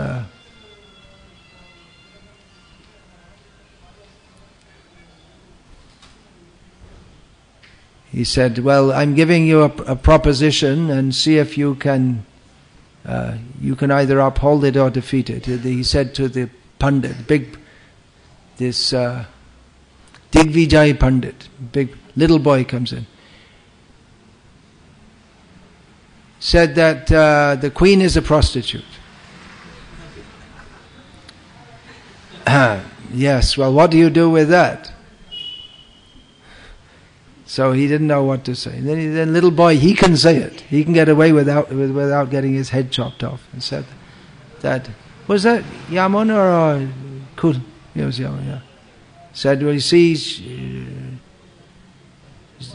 he said, well, I'm giving you a proposition, and see if you can either uphold it or defeat it. He said to the pundit, this Digvijay Pandit, big little boy comes in, said that the queen is a prostitute. Yes, well, what do you do with that? So he didn't know what to say. And then little boy, he can say it. He can get away without getting his head chopped off. And said that, was that Yamuna or Kud? It was Yamuna, yeah. Said, well, you see,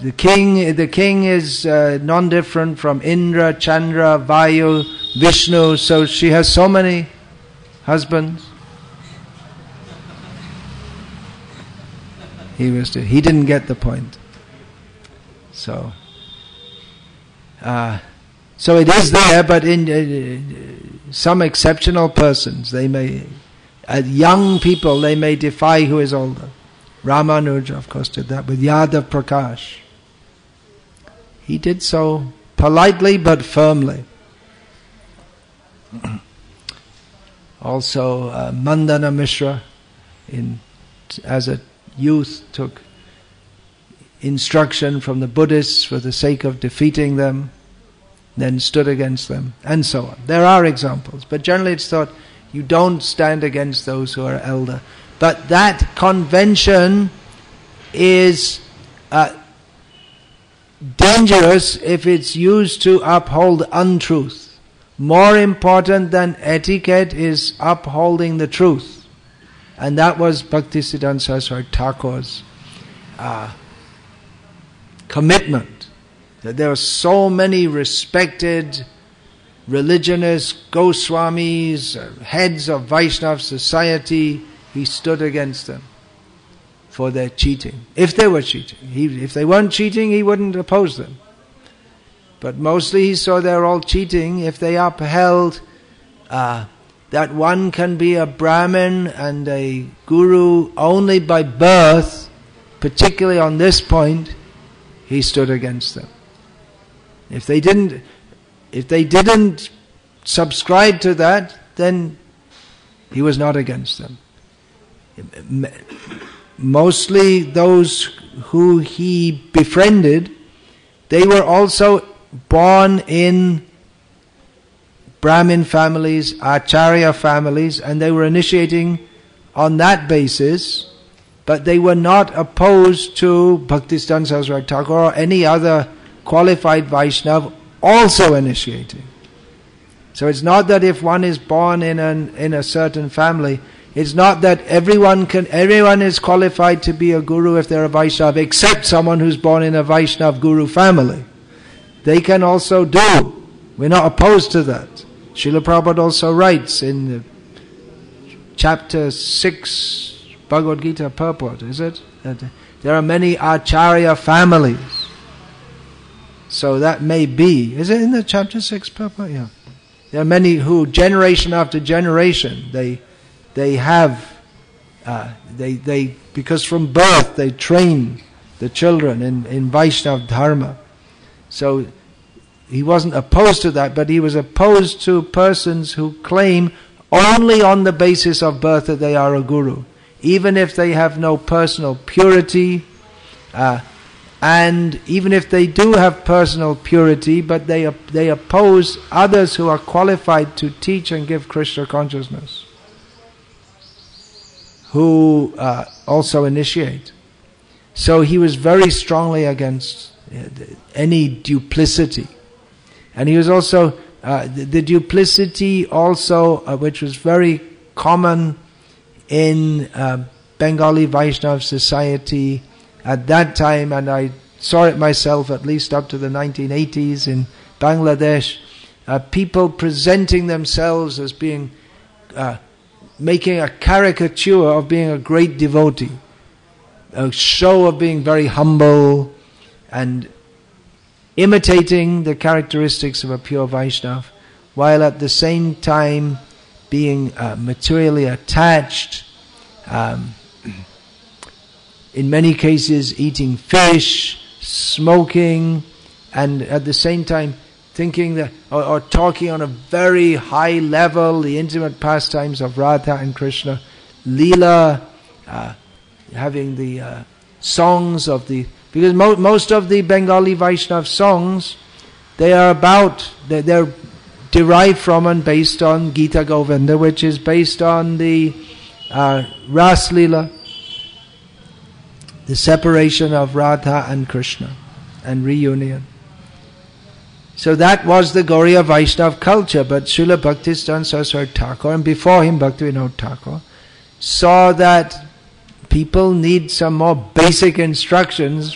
the king is non-different from Indra, Chandra, Vayu, Vishnu, so she has so many husbands. He didn't get the point. So it is there, but in some exceptional persons, they may, young people, they may defy who is older. Ramanuja, of course, did that with Yadav Prakash. He did so politely but firmly. Also, Mandana Mishra, as a youth, took instruction from the Buddhists for the sake of defeating them, then stood against them, and so on. There are examples, but generally it's thought you don't stand against those who are elder. But that convention is dangerous if it's used to uphold untruth. More important than etiquette is upholding the truth. And that was Bhaktisiddhanta Saraswati Thakur's commitment. That there are so many respected religionists, Goswamis, heads of Vaishnava society, he stood against them for their cheating. If they were cheating. If they weren't cheating, he wouldn't oppose them. But mostly he saw they're all cheating. If they upheld that one can be a Brahmin and a guru only by birth, particularly on this point, he stood against them. If they didn't subscribe to that, then he was not against them. Mostly those who he befriended, they were also born in Brahmin families, Acharya families, and they were initiating on that basis, but they were not opposed to Bhaktisiddhanta Saraswati Thakur or any other qualified Vaishnava also initiating. So it's not that if one is born in a certain family, it's not that everyone is qualified to be a guru if they're a Vaishnava, except someone who's born in a Vaishnava guru family. They can also do. We're not opposed to that. Srila Prabhupada also writes in chapter 6, Bhagavad Gita purport, is it? That there are many Acharya families. So that may be. Is it in the chapter 6 purport? Yeah. There are many who, generation after generation, they have, because from birth they train the children in Vaishnava Dharma. So he wasn't opposed to that, but he was opposed to persons who claim only on the basis of birth that they are a guru, even if they have no personal purity, and even if they do have personal purity, but they oppose others who are qualified to teach and give Krishna consciousness, who also initiate. So he was very strongly against any duplicity. And he was also, the duplicity also, which was very common in Bengali Vaishnava society at that time, and I saw it myself at least up to the 1980s in Bangladesh, people presenting themselves as being, making a caricature of being a great devotee, a show of being very humble, and imitating the characteristics of a pure Vaishnava, while at the same time being materially attached, in many cases eating fish, smoking, and at the same time thinking that, or talking on a very high level, the intimate pastimes of Radha and Krishna, Leela, having the songs of the, because most of the Bengali Vaishnava songs, they're derived from and based on Gita Govinda, which is based on the Ras Leela, the separation of Radha and Krishna, and reunion. So that was the Gauriya Vaishnava culture, but Srila Bhaktisiddhanta Saraswati Thakur, and before him Bhakti Vikas Thakur, saw that people need some more basic instructions.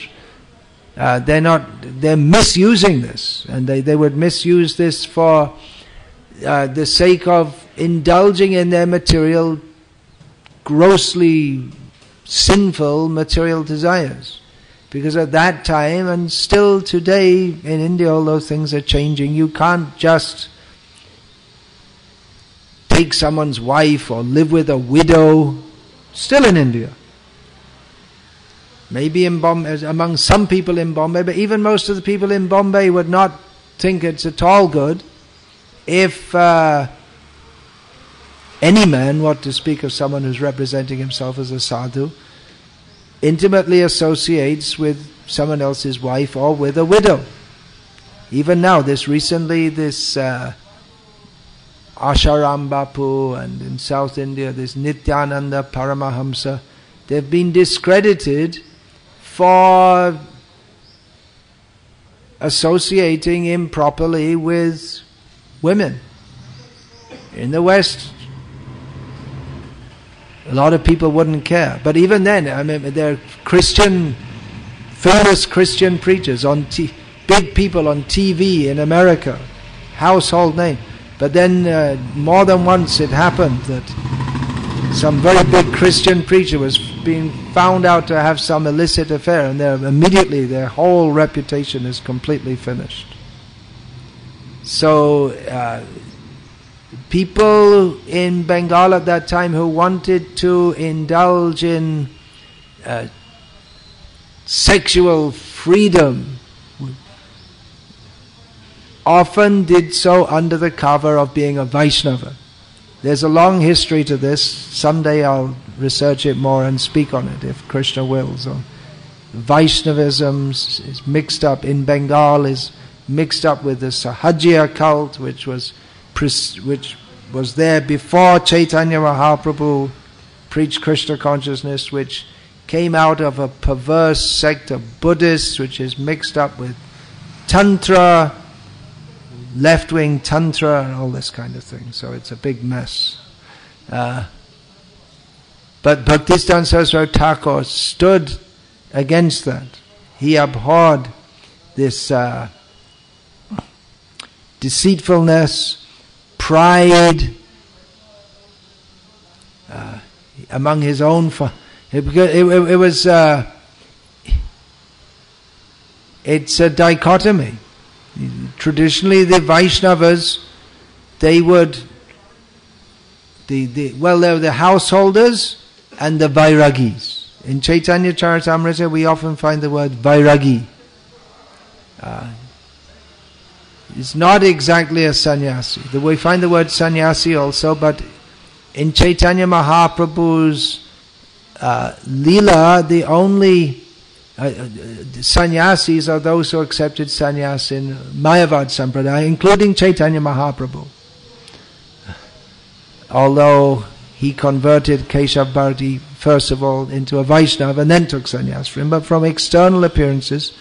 They're misusing this, and they would misuse this for the sake of indulging in their material, grossly sinful material desires. Because at that time, and still today in India, all those things are changing. You can't just take someone's wife or live with a widow. Still in India. Maybe in Bombay, among some people in Bombay, but even most of the people in Bombay would not think it's at all good if any man, what to speak of someone who's representing himself as a sadhu, intimately associates with someone else's wife or with a widow. Even now, this Asharam Bapu, and in South India, this Nityananda Paramahamsa, they've been discredited for associating improperly with women. In the West, a lot of people wouldn't care. But even then, I mean, there are famous Christian preachers, big people on TV in America, household name. But then more than once it happened that some very big Christian preacher was being found out to have some illicit affair, and immediately their whole reputation is completely finished. So people in Bengal at that time who wanted to indulge in sexual freedom often did so under the cover of being a Vaishnava. There's a long history to this. Someday I'll research it more and speak on it, if Krishna wills. Vaishnavism is mixed up in Bengal, is mixed up with the Sahajya cult, which was there before Chaitanya Mahaprabhu preached Krishna consciousness, which came out of a perverse sect of Buddhists, which is mixed up with Tantra, left-wing Tantra, and all this kind of thing. So it's a big mess. But Bhaktisiddhanta Sarasvati Thakur stood against that. He abhorred this deceitfulness, pride among his own. It's a dichotomy. Traditionally, the Vaishnavas, they were the householders and the Vairagis. In Chaitanya Charitamrita, we often find the word Vairagi. It's not exactly a sannyasi. We find the word sannyasi also, but in Chaitanya Mahaprabhu's Leela, the only sannyasis are those who accepted sannyas in Mayavad Sampradaya, including Chaitanya Mahaprabhu. Although he converted Keshav Bharati first of all into a Vaishnava and then took sannyas from him, but from external appearances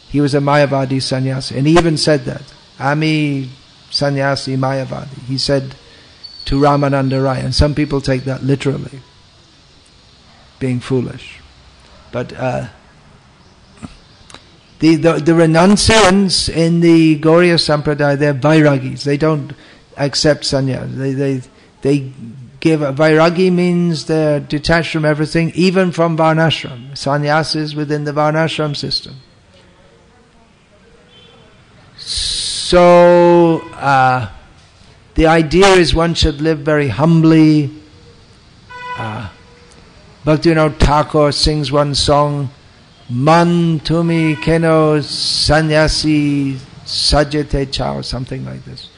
he was a Mayavadi sannyasi. And he even said that, Ami sannyasi Mayavadi. He said to Ramananda Rai, and some people take that literally, being foolish. But the renunciants in the Gauriya Sampradaya, they're Vairagis. They don't accept sannyas. They give Vairagi means they're detached from everything, even from Varnashram. Sannyasis within the Varnashram system. So the idea is one should live very humbly. Bhaktivinoda Thakur sings one song, Man tumi keno sannyasi sajete chao, something like this.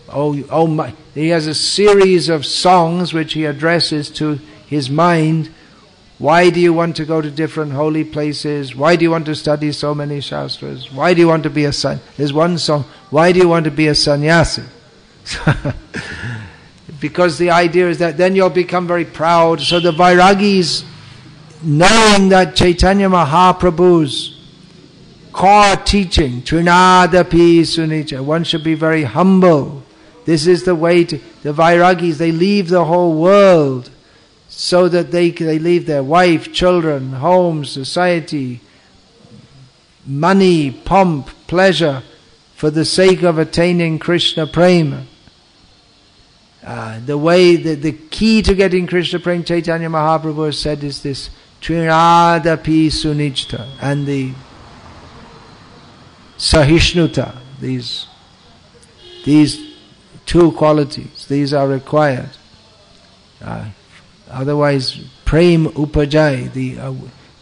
Oh my! He has a series of songs which he addresses to his mind. Why do you want to go to different holy places? Why do you want to study so many shastras? Why do you want to be a sannyasi? There's one song, why do you want to be a sannyasi? Because the idea is that then you'll become very proud. So the Vairagis, knowing that Chaitanya Mahaprabhu's core teaching, Trinadapi Sunicha, one should be very humble. This is the way to, the Vairagis, they leave the whole world so that they leave their wife, children, home, society, money, pomp, pleasure, for the sake of attaining Krishna Prema. The key to getting Krishna Prema, Chaitanya Mahaprabhu has said, is this Trinadapi Sunijta, and the Sahishnuta, these two qualities, these are required. Otherwise, Prem Upajay,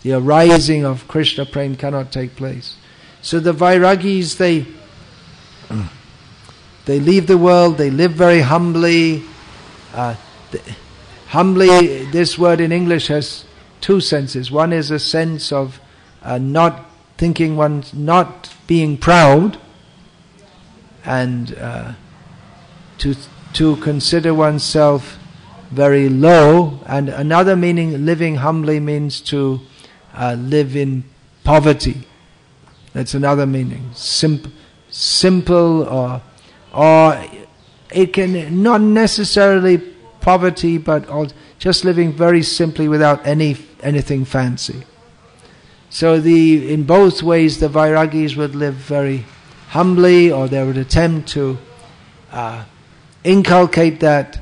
the arising of Krishna Prem cannot take place. So the Vairagis, they leave the world, they live very humbly. Humbly, this word in English has two senses. One is a sense of not thinking one's not being proud, and to consider oneself very low. And another meaning, living humbly, means to live in poverty. That's another meaning. Simple, or it can not necessarily poverty, but just living very simply without anything fancy. So in both ways the Vairagis would live very humbly, or they would attempt to inculcate that,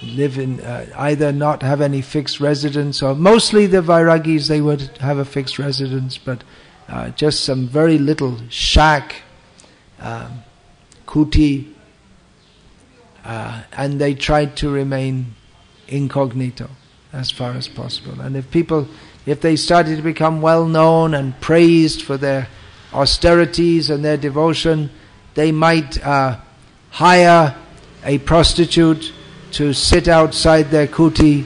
live in either not have any fixed residence, or mostly the Vairagis, they would have a fixed residence, but just some very little shack, kuti, and they tried to remain incognito as far as possible. And if they started to become well known and praised for their austerities and their devotion, they might hire a prostitute to sit outside their kuti,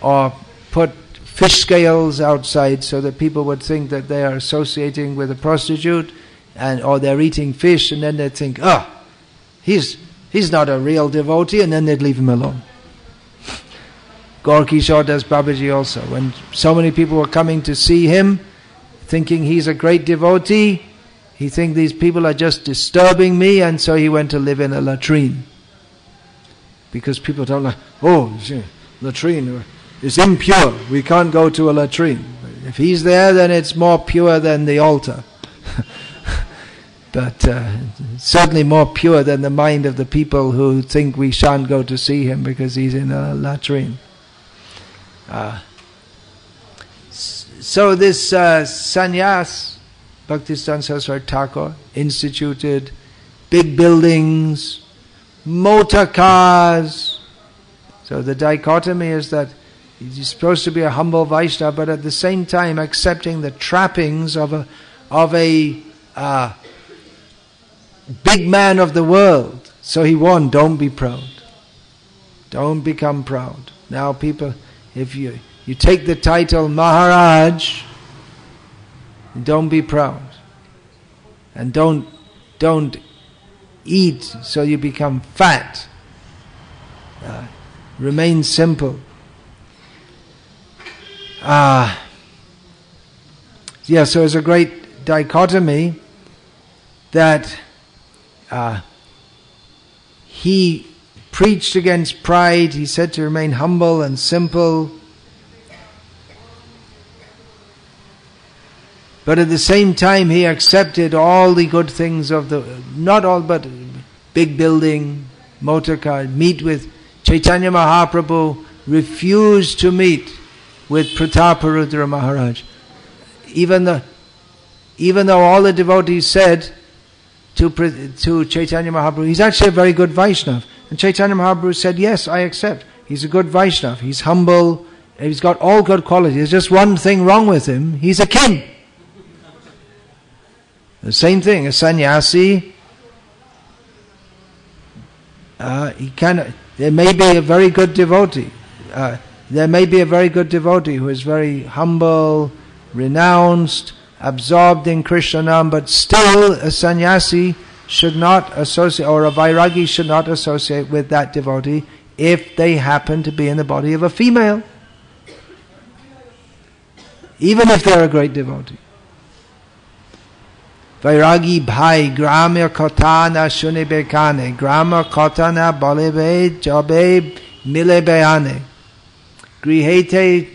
or put fish scales outside so that people would think that they are associating with a prostitute, or they're eating fish, and then they'd think, he's not a real devotee, and then they'd leave him alone. Gaur Kishore Das Babaji also, when so many people were coming to see him, thinking he's a great devotee, he thinks these people are just disturbing me, and so he went to live in a latrine. Because people don't like, latrine is impure, we can't go to a latrine. If he's there, then it's more pure than the altar. But certainly more pure than the mind of the people who think we shan't go to see him because he's in a latrine. So this sannyas, Bhaktisiddhanta Saraswati Thakur instituted big buildings, motor cars. So the dichotomy is that he's supposed to be a humble Vaishnava, but at the same time accepting the trappings of a big man of the world. So he warned, don't be proud. Don't become proud. Now people, if you take the title Maharaj, don't be proud. And don't eat so you become fat. Remain simple. So it's a great dichotomy that he preached against pride. He said to remain humble and simple. But at the same time he accepted all the good things of not all, but big building, motor car, meet with Chaitanya Mahaprabhu, refused to meet with Prataparudra Maharaj. Even though all the devotees said to Chaitanya Mahaprabhu, he's actually a very good Vaishnava. And Chaitanya Mahaprabhu said, yes, I accept. He's a good Vaishnava. He's humble. He's got all good qualities. There's just one thing wrong with him. He's a king. The same thing, a sannyasi, there may be a very good devotee. There may be a very good devotee who is very humble, renounced, absorbed in Krishna Nam, but still a sannyasi should not associate, or a vairagi should not associate with that devotee if they happen to be in the body of a female. Even if they're a great devotee. Vairagi bhai gramya kotana shunibe kane, grama kotana balebe jabe milebe ane. Grihete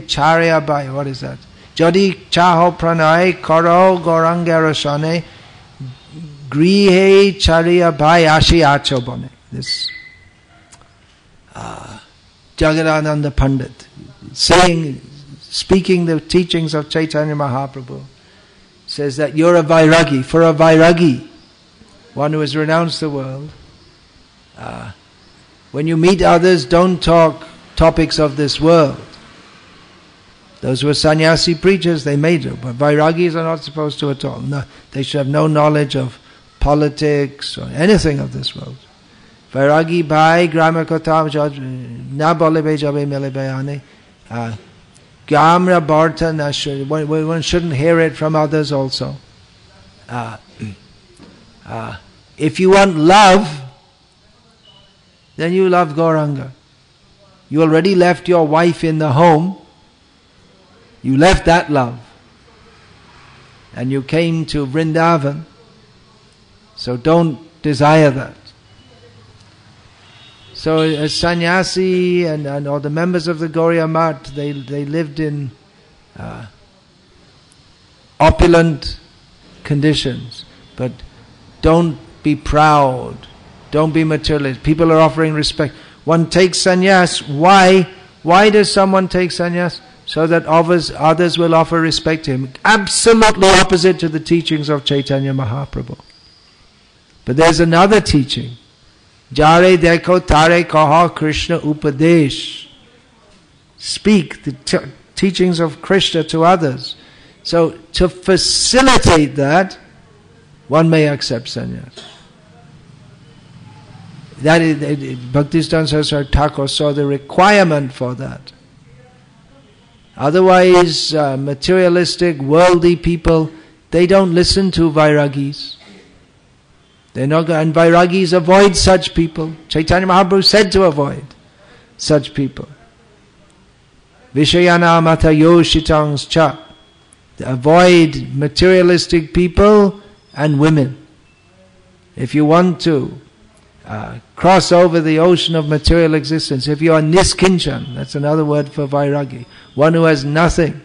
charya bhai, what is that? Jodi chaho pranay karo gorangarashane, grihe charya bhai ashi achobane. This Jagadananda Pandit, speaking the teachings of Chaitanya Mahaprabhu, says that you're a Vairagi. For a Vairagi, one who has renounced the world, when you meet others, don't talk topics of this world. Those who are sannyasi preachers, they may do, but Vairagis are not supposed to at all. No, they should have no knowledge of politics or anything of this world. Vairagi bhai grama kotha na bolebe jabe mele bayane. Gamra Bharta Nashra. One shouldn't hear it from others also. If you want love, then you love Gauranga. You already left your wife in the home. You left that love. And you came to Vrindavan. So don't desire that. So as sannyasi and all the members of the Gauriya Math, they lived in opulent conditions. But don't be proud. Don't be materialist. People are offering respect. One takes sannyas. Why? Why does someone take sannyas? So that others will offer respect to him. Absolutely opposite to the teachings of Chaitanya Mahaprabhu. But there's another teaching. Jare dekho tare kaha Krishna upadesh. Speak the teachings of Krishna to others. So to facilitate that, one may accept sannyas. That is, Bhaktisiddhanta Saraswati Thakur saw the requirement for that. Otherwise, materialistic, worldly people, they don't listen to Vairagis. They're not going, and Vairagis avoid such people. Chaitanya Mahaprabhu said to avoid such people. Vishayana mata yoshitangs cha. Avoid materialistic people and women. If you want to cross over the ocean of material existence, if you are niskinchan, that's another word for Vairagi, one who has nothing.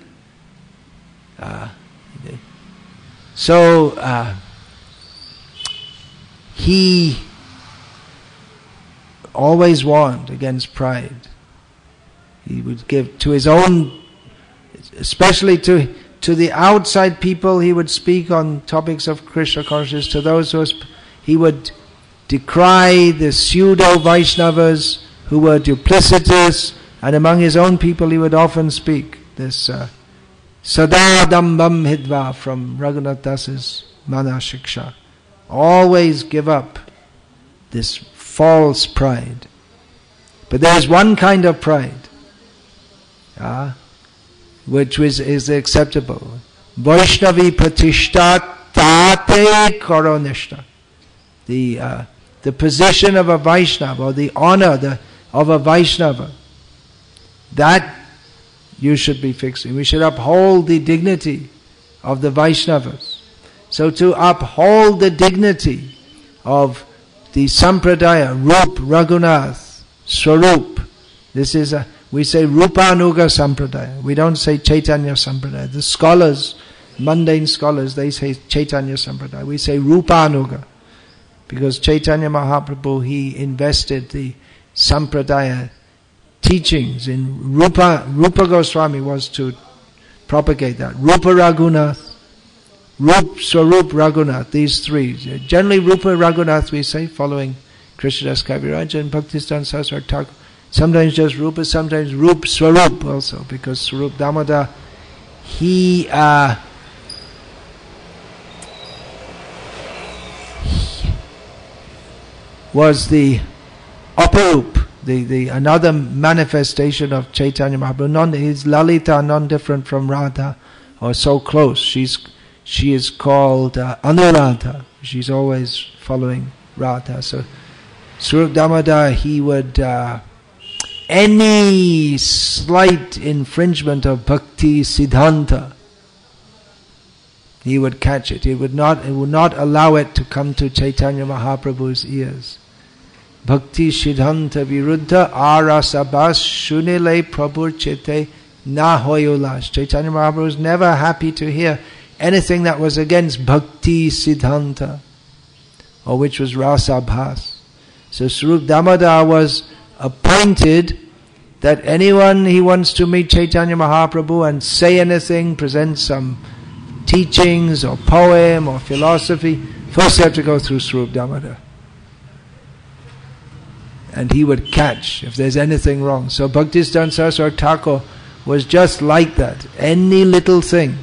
He always warned against pride. He would give to his own, especially to the outside people, he would speak on topics of Krishna consciousness. To those who he would decry the pseudo-Vaishnavas who were duplicitous, and among his own people he would often speak this Sadadambam Hidva from Raghunath Das's Mana Shiksha. Always give up this false pride. But there is one kind of pride which is acceptable. Vaishnavi Pratishta Tate Karonishta. The position of a Vaishnava, or the honor of a Vaishnava, that you should be fixing. We should uphold the dignity of the Vaishnavas. So to uphold the dignity of the Sampradaya, Rup, Raghunath, Swarup, this is we say Rupanuga Sampradaya. We don't say Chaitanya Sampradaya. The scholars, mundane scholars, they say Chaitanya Sampradaya. We say Rupanuga. Because Chaitanya Mahaprabhu, he invested the Sampradaya teachings in Rupa. Rupa Goswami was to propagate that. Rupa Raghunath, Rup, Swarup, Raghunath, these three. Generally Rupa Raghunath we say, following Krishnadas Kaviraj and Bhaktisiddhanta Saraswati Thakur. Sometimes just Rupa, sometimes Rup, Swarup also, because Swarup Damodar, he was the Aparup, the another manifestation of Chaitanya Mahaprabhu. His Lalita non-different from Radha, or so close. She is called Anuradha. She's always following Radha. So Swarup Damodar, he would any slight infringement of Bhaktisiddhanta, he would catch it. He would not allow it to come to Chaitanya Mahaprabhu's ears. Bhaktisiddhanta viruddha arasabas shunile prabhur chite na hoyulas. Chaitanya Mahaprabhu was never happy to hear anything that was against Bhaktisiddhanta, or which was rasabhas. So Swarup Damodar was appointed that anyone he wants to meet Chaitanya Mahaprabhu and say anything, present some teachings or poem or philosophy, first they have to go through Swarup Damodar. And he would catch if there's anything wrong. So Bhaktisiddhanta Saraswati Thakur was just like that. Any little thing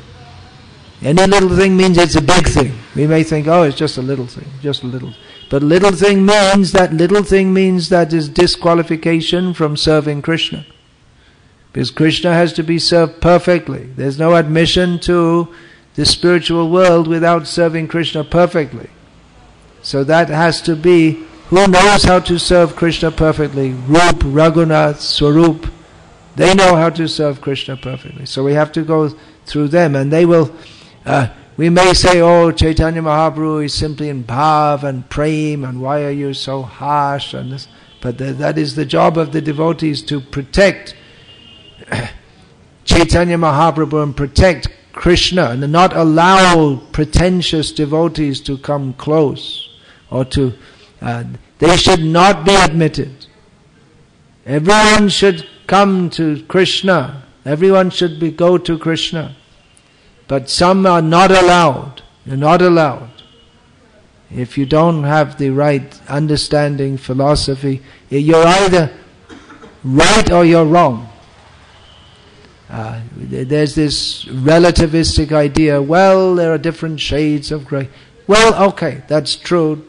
means it's a big thing. We may think, oh, it's just a little thing, just a little. But little thing means that is disqualification from serving Krishna. Because Krishna has to be served perfectly. There's no admission to the spiritual world without serving Krishna perfectly. So that has to be, who knows how to serve Krishna perfectly? Rup, Raghunath, Swarup. They know how to serve Krishna perfectly. So we have to go through them, and they will, we may say, oh, Chaitanya Mahaprabhu is simply in bhav and prem, and why are you so harsh? And this, but that is the job of the devotees, to protect Chaitanya Mahaprabhu and protect Krishna, and not allow pretentious devotees to come close, or to, they should not be admitted. Everyone should come to Krishna. Everyone should go to Krishna. But some are not allowed. You're not allowed. If you don't have the right understanding, philosophy, you're either right or you're wrong. There's this relativistic idea, well, there are different shades of grey. Well, okay, that's true.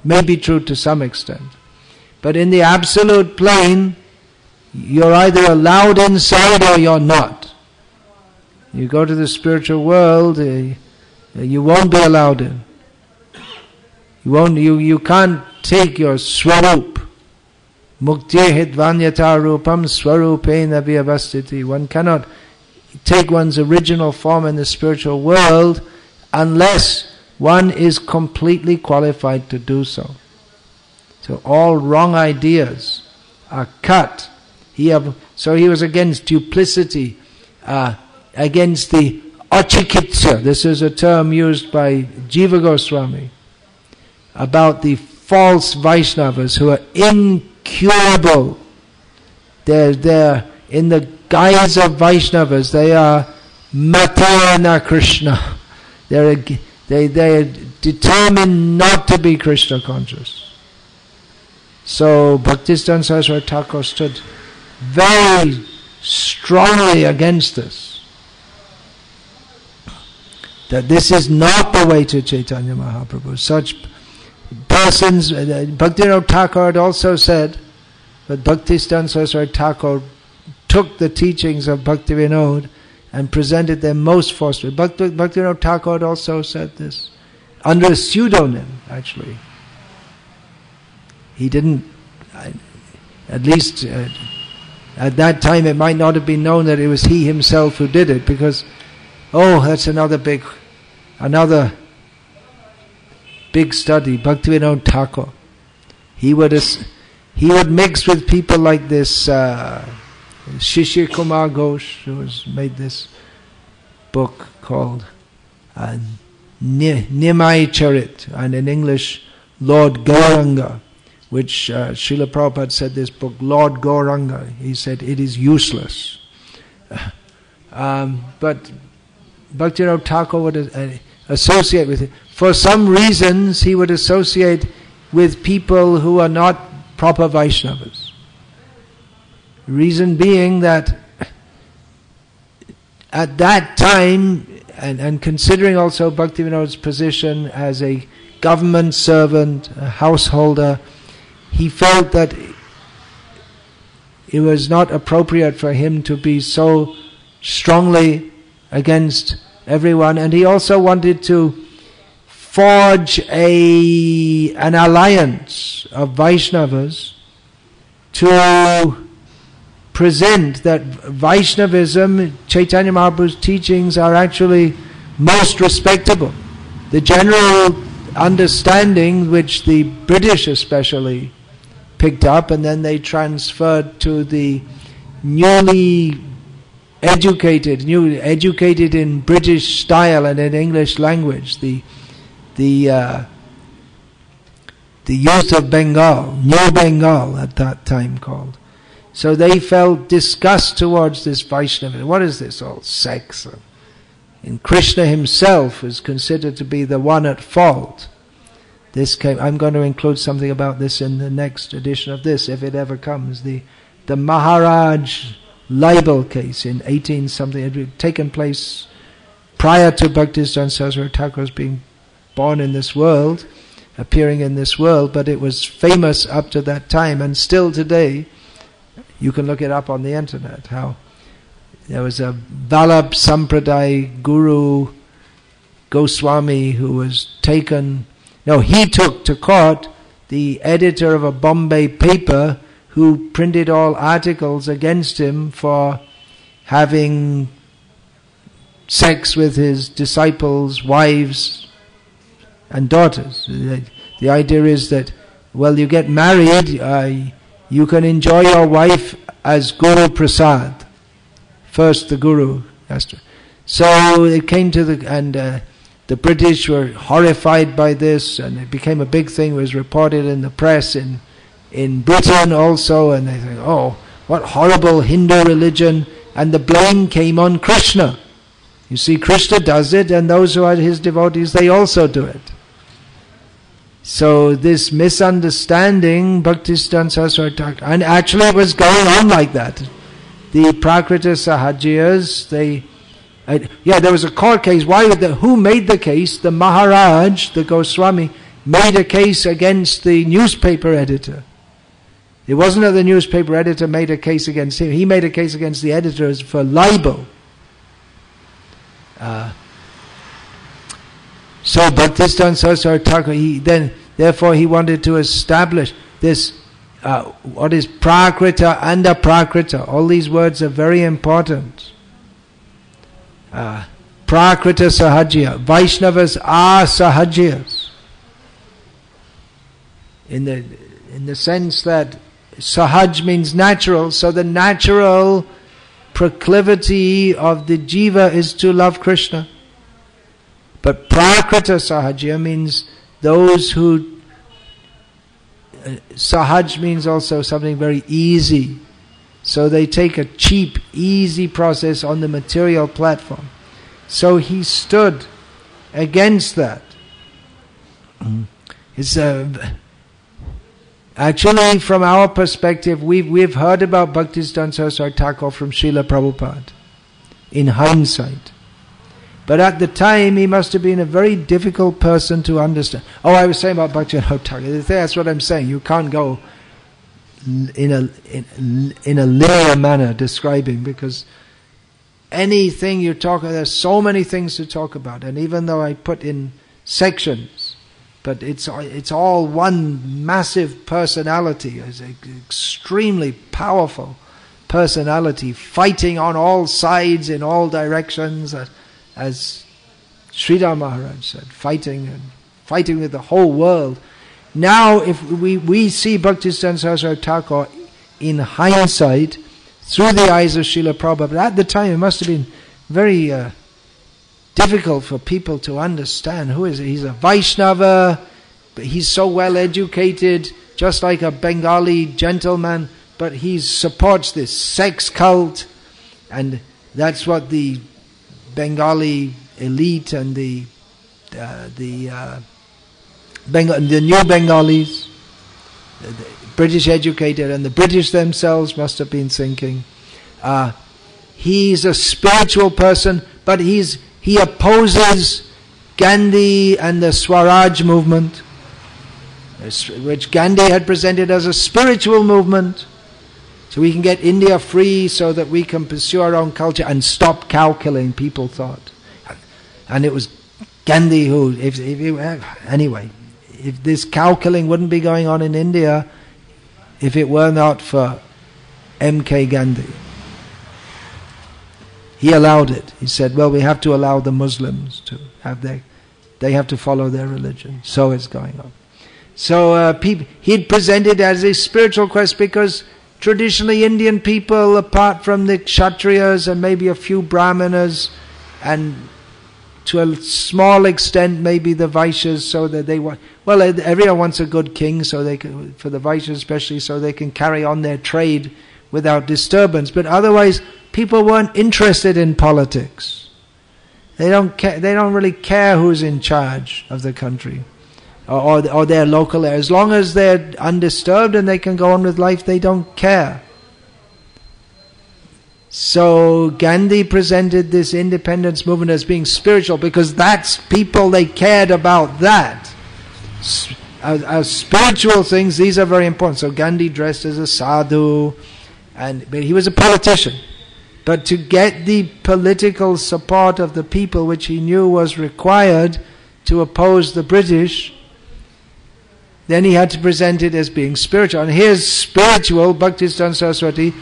Maybe true to some extent. But in the absolute plane, you're either allowed inside or you're not. You go to the spiritual world, you won't be allowed in. You can't take your swarup. Mukti hidvanyata rupam swarupena vyavastiti. One cannot take one's original form in the spiritual world unless one is completely qualified to do so. So all wrong ideas are cut. So he was against duplicity, against the achikitsa. This is a term used by Jiva Goswami about the false Vaishnavas who are incurable. They're in the guise of Vaishnavas. They are Matana Krishna. They're determined not to be Krishna conscious. So Bhaktisiddhanta Saraswati Thakur stood very strongly against this. That this is not the way to Chaitanya Mahaprabhu. Such persons, Bhaktivinoda Thakur had also said that Bhaktisiddhanta Saraswati Thakur took the teachings of Bhaktivinoda and presented them most forcefully. Bhaktivinoda Thakur had also said this under a pseudonym, actually. He didn't, at least at that time it might not have been known that it was he himself who did it, because, that's another big study. Bhaktivinoda Thakur. He would mix with people like this Shishir Kumar Ghosh, who has made this book called Nimai Charit, and in English Lord Gauranga, which Srila Prabhupada said this book, Lord Gauranga, he said it is useless. But Bhaktivinoda Thakur would associate with it. For some reasons he would associate with people who are not proper Vaishnavas. Reason being that at that time, and considering also Bhaktivinoda's position as a government servant, a householder, he felt that it was not appropriate for him to be so strongly against everyone, and he also wanted to forge an alliance of Vaishnavas to present that Vaishnavism, Chaitanya Mahaprabhu's teachings, are actually most respectable. The general understanding, which the British especially picked up, and then they transferred to the newly educated in British style and in English language, the youth of Bengal, New Bengal at that time called. So they felt disgust towards this Vaishnava. What is this all sex? And Krishna himself is considered to be the one at fault. I'm going to include something about this in the next edition of this, if it ever comes. The Maharaj libel case in 18-something had taken place prior to Bhaktisiddhanta Saraswati Thakur's being born in this world, appearing in this world, but it was famous up to that time, and still today, you can look it up on the internet, how there was a Vallabh Sampradaya Guru Goswami who was taken. No, he took to court the editor of a Bombay paper who printed all articles against him for having sex with his disciples' wives and daughters. The idea is that, well, you get married, you can enjoy your wife as Guru Prasad. First the Guru has to. So it came to the British were horrified by this, and it became a big thing. It was reported in the press in Britain also, and they think, oh, what horrible Hindu religion, and the blame came on Krishna. You see, Krishna does it, and those who are his devotees, they also do it. So this misunderstanding, Bhaktisiddhanta Saraswati Thakur, and actually it was going on like that. The Prakrita Sahajiyas, there was a court case. Who made the case? The Maharaj, the Goswami, made a case against the newspaper editor. It wasn't that the newspaper editor made a case against him. He made a case against the editors for libel. So Bhaktisiddhanta Saraswati Thakur, therefore he wanted to establish this, what is Prakrita and Aprakrita. All these words are very important. Prakrita Sahajya. Vaishnavas are Sahajyas. In the sense that Sahaj means natural, so the natural proclivity of the jiva is to love Krishna. But Prakrita Sahajya means those who... Sahaj means also something very easy. So they take a cheap, easy process on the material platform. So he stood against that. It's actually, from our perspective, we've heard about Bhaktisiddhanta Saraswati Thakur from Srila Prabhupada, in hindsight. But at the time, he must have been a very difficult person to understand. Oh, I was saying about Bhaktisiddhanta Thakur. That's what I'm saying. You can't go in a linear manner describing, because anything you talk about, there's so many things to talk about. And even though I put in sections, but it's all one massive personality. It's an extremely powerful personality, fighting on all sides, in all directions, as Sridhar Maharaj said, fighting with the whole world. Now, if we see Bhaktisiddhanta Saraswati Thakur in hindsight, through the eyes of Srila Prabhupada, but at the time it must have been very difficult for people to understand. Who is he? He's a Vaishnava, but he's so well educated, just like a Bengali gentleman, but he supports this sex cult, and that's what the Bengali elite and the new Bengalis, the British educated, and the British themselves must have been thinking. He's a spiritual person, but he opposes Gandhi and the Swaraj movement, which Gandhi had presented as a spiritual movement, so we can get India free, so that we can pursue our own culture and stop cow killing, people thought. And it was Gandhi who, anyway, if this cow killing wouldn't be going on in India if it were not for M.K. Gandhi. He allowed it. He said, well, we have to allow the Muslims to have they have to follow their religion. So it's going on. So he'd presented as a spiritual quest, because traditionally Indian people, apart from the Kshatriyas and maybe a few Brahmanas, and to a small extent maybe the Vaishyas, so that they want, well, everyone wants a good king, so they can, for the Vaishyas especially, so they can carry on their trade without disturbance. But otherwise, people weren't interested in politics. They don't really care who's in charge of the country or their local area. As long as they're undisturbed and they can go on with life, they don't care. So Gandhi presented this independence movement as being spiritual because that's people, they cared about that. As spiritual things, these are very important. So Gandhi dressed as a sadhu, but he was a politician. But to get the political support of the people, which he knew was required to oppose the British, then he had to present it as being spiritual. And here's spiritual Bhaktisiddhanta Saraswati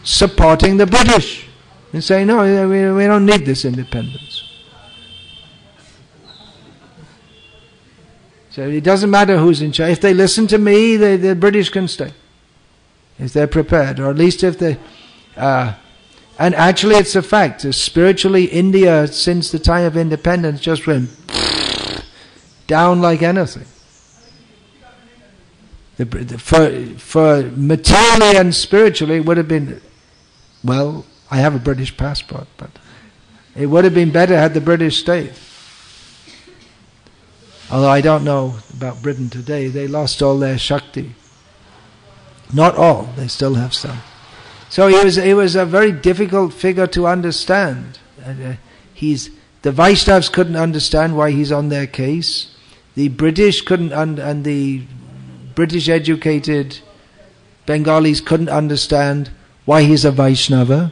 supporting the British and saying, no, we don't need this independence. So it doesn't matter who's in charge. If they listen to me, the British can stay. If they're prepared, or at least if they... and actually it's a fact. Spiritually, India, since the time of independence, just went down like anything. For materially and spiritually, it would have been... Well, I have a British passport, but it would have been better had the British stayed. Although I don't know about Britain today, they lost all their Shakti. Not all, they still have some. So he was a very difficult figure to understand. The Vaishnavas couldn't understand why he's on their case. The British couldn't, and the British educated Bengalis couldn't understand why he's a Vaishnava.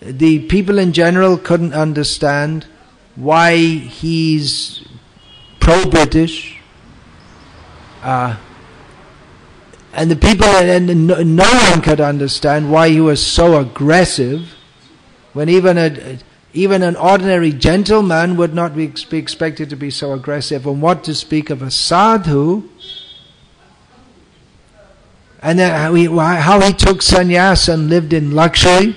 The people in general couldn't understand why he's pro-British. And the people, and no one could understand why he was so aggressive, when even an ordinary gentleman would not be expected to be so aggressive. And what to speak of a sadhu? And then how he took sannyas and lived in luxury.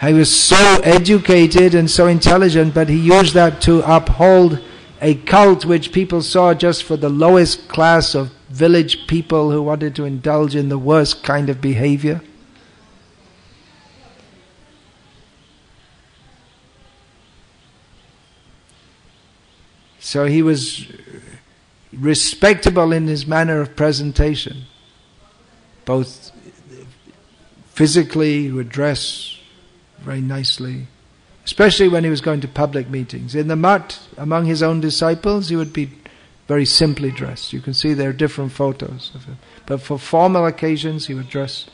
He was so educated and so intelligent, but he used that to uphold a cult which people saw just for the lowest class of village people who wanted to indulge in the worst kind of behavior. So he was respectable in his manner of presentation. Both physically, he would dress very nicely, especially when he was going to public meetings. In the mutt, among his own disciples, he would be very simply dressed. You can see there are different photos of him. But for formal occasions, he would dress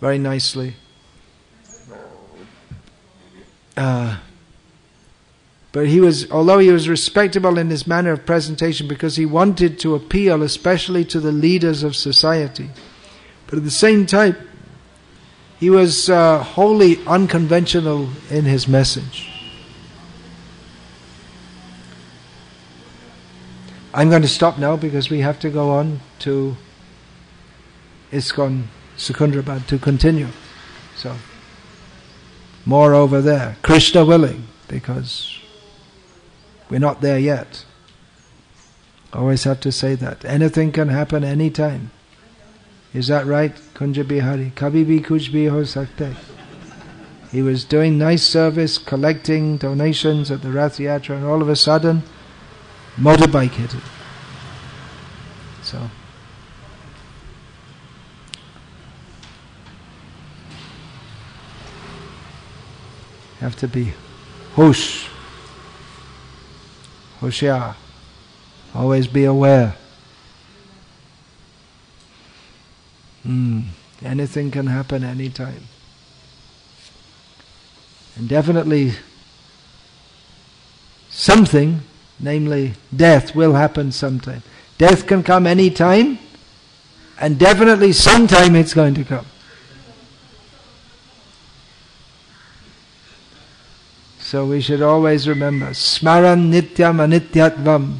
very nicely. But although he was respectable in his manner of presentation because he wanted to appeal especially to the leaders of society, but at the same time, he was wholly unconventional in his message. I'm going to stop now because we have to go on to ISKCON Secunderabad to continue. So, more over there. Krishna willing, because we're not there yet. Always have to say that. Anything can happen anytime. Is that right? Kunja Bihari. Kabhi bhi kuch bhi ho sakta hai. He was doing nice service, collecting donations at the Rath Yatra, and all of a sudden, motorbike hit him. So, have to be hush. Hoshiyar. Always be aware. Anything can happen anytime. And definitely something, namely death, will happen sometime. Death can come anytime, and definitely sometime it's going to come. So we should always remember, smaran nityam anityatvam.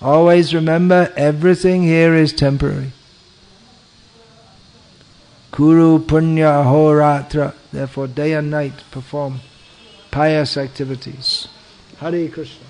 Always remember, everything here is temporary. Kuru punya ahoratra. Therefore day and night perform pious activities. Hare Krishna.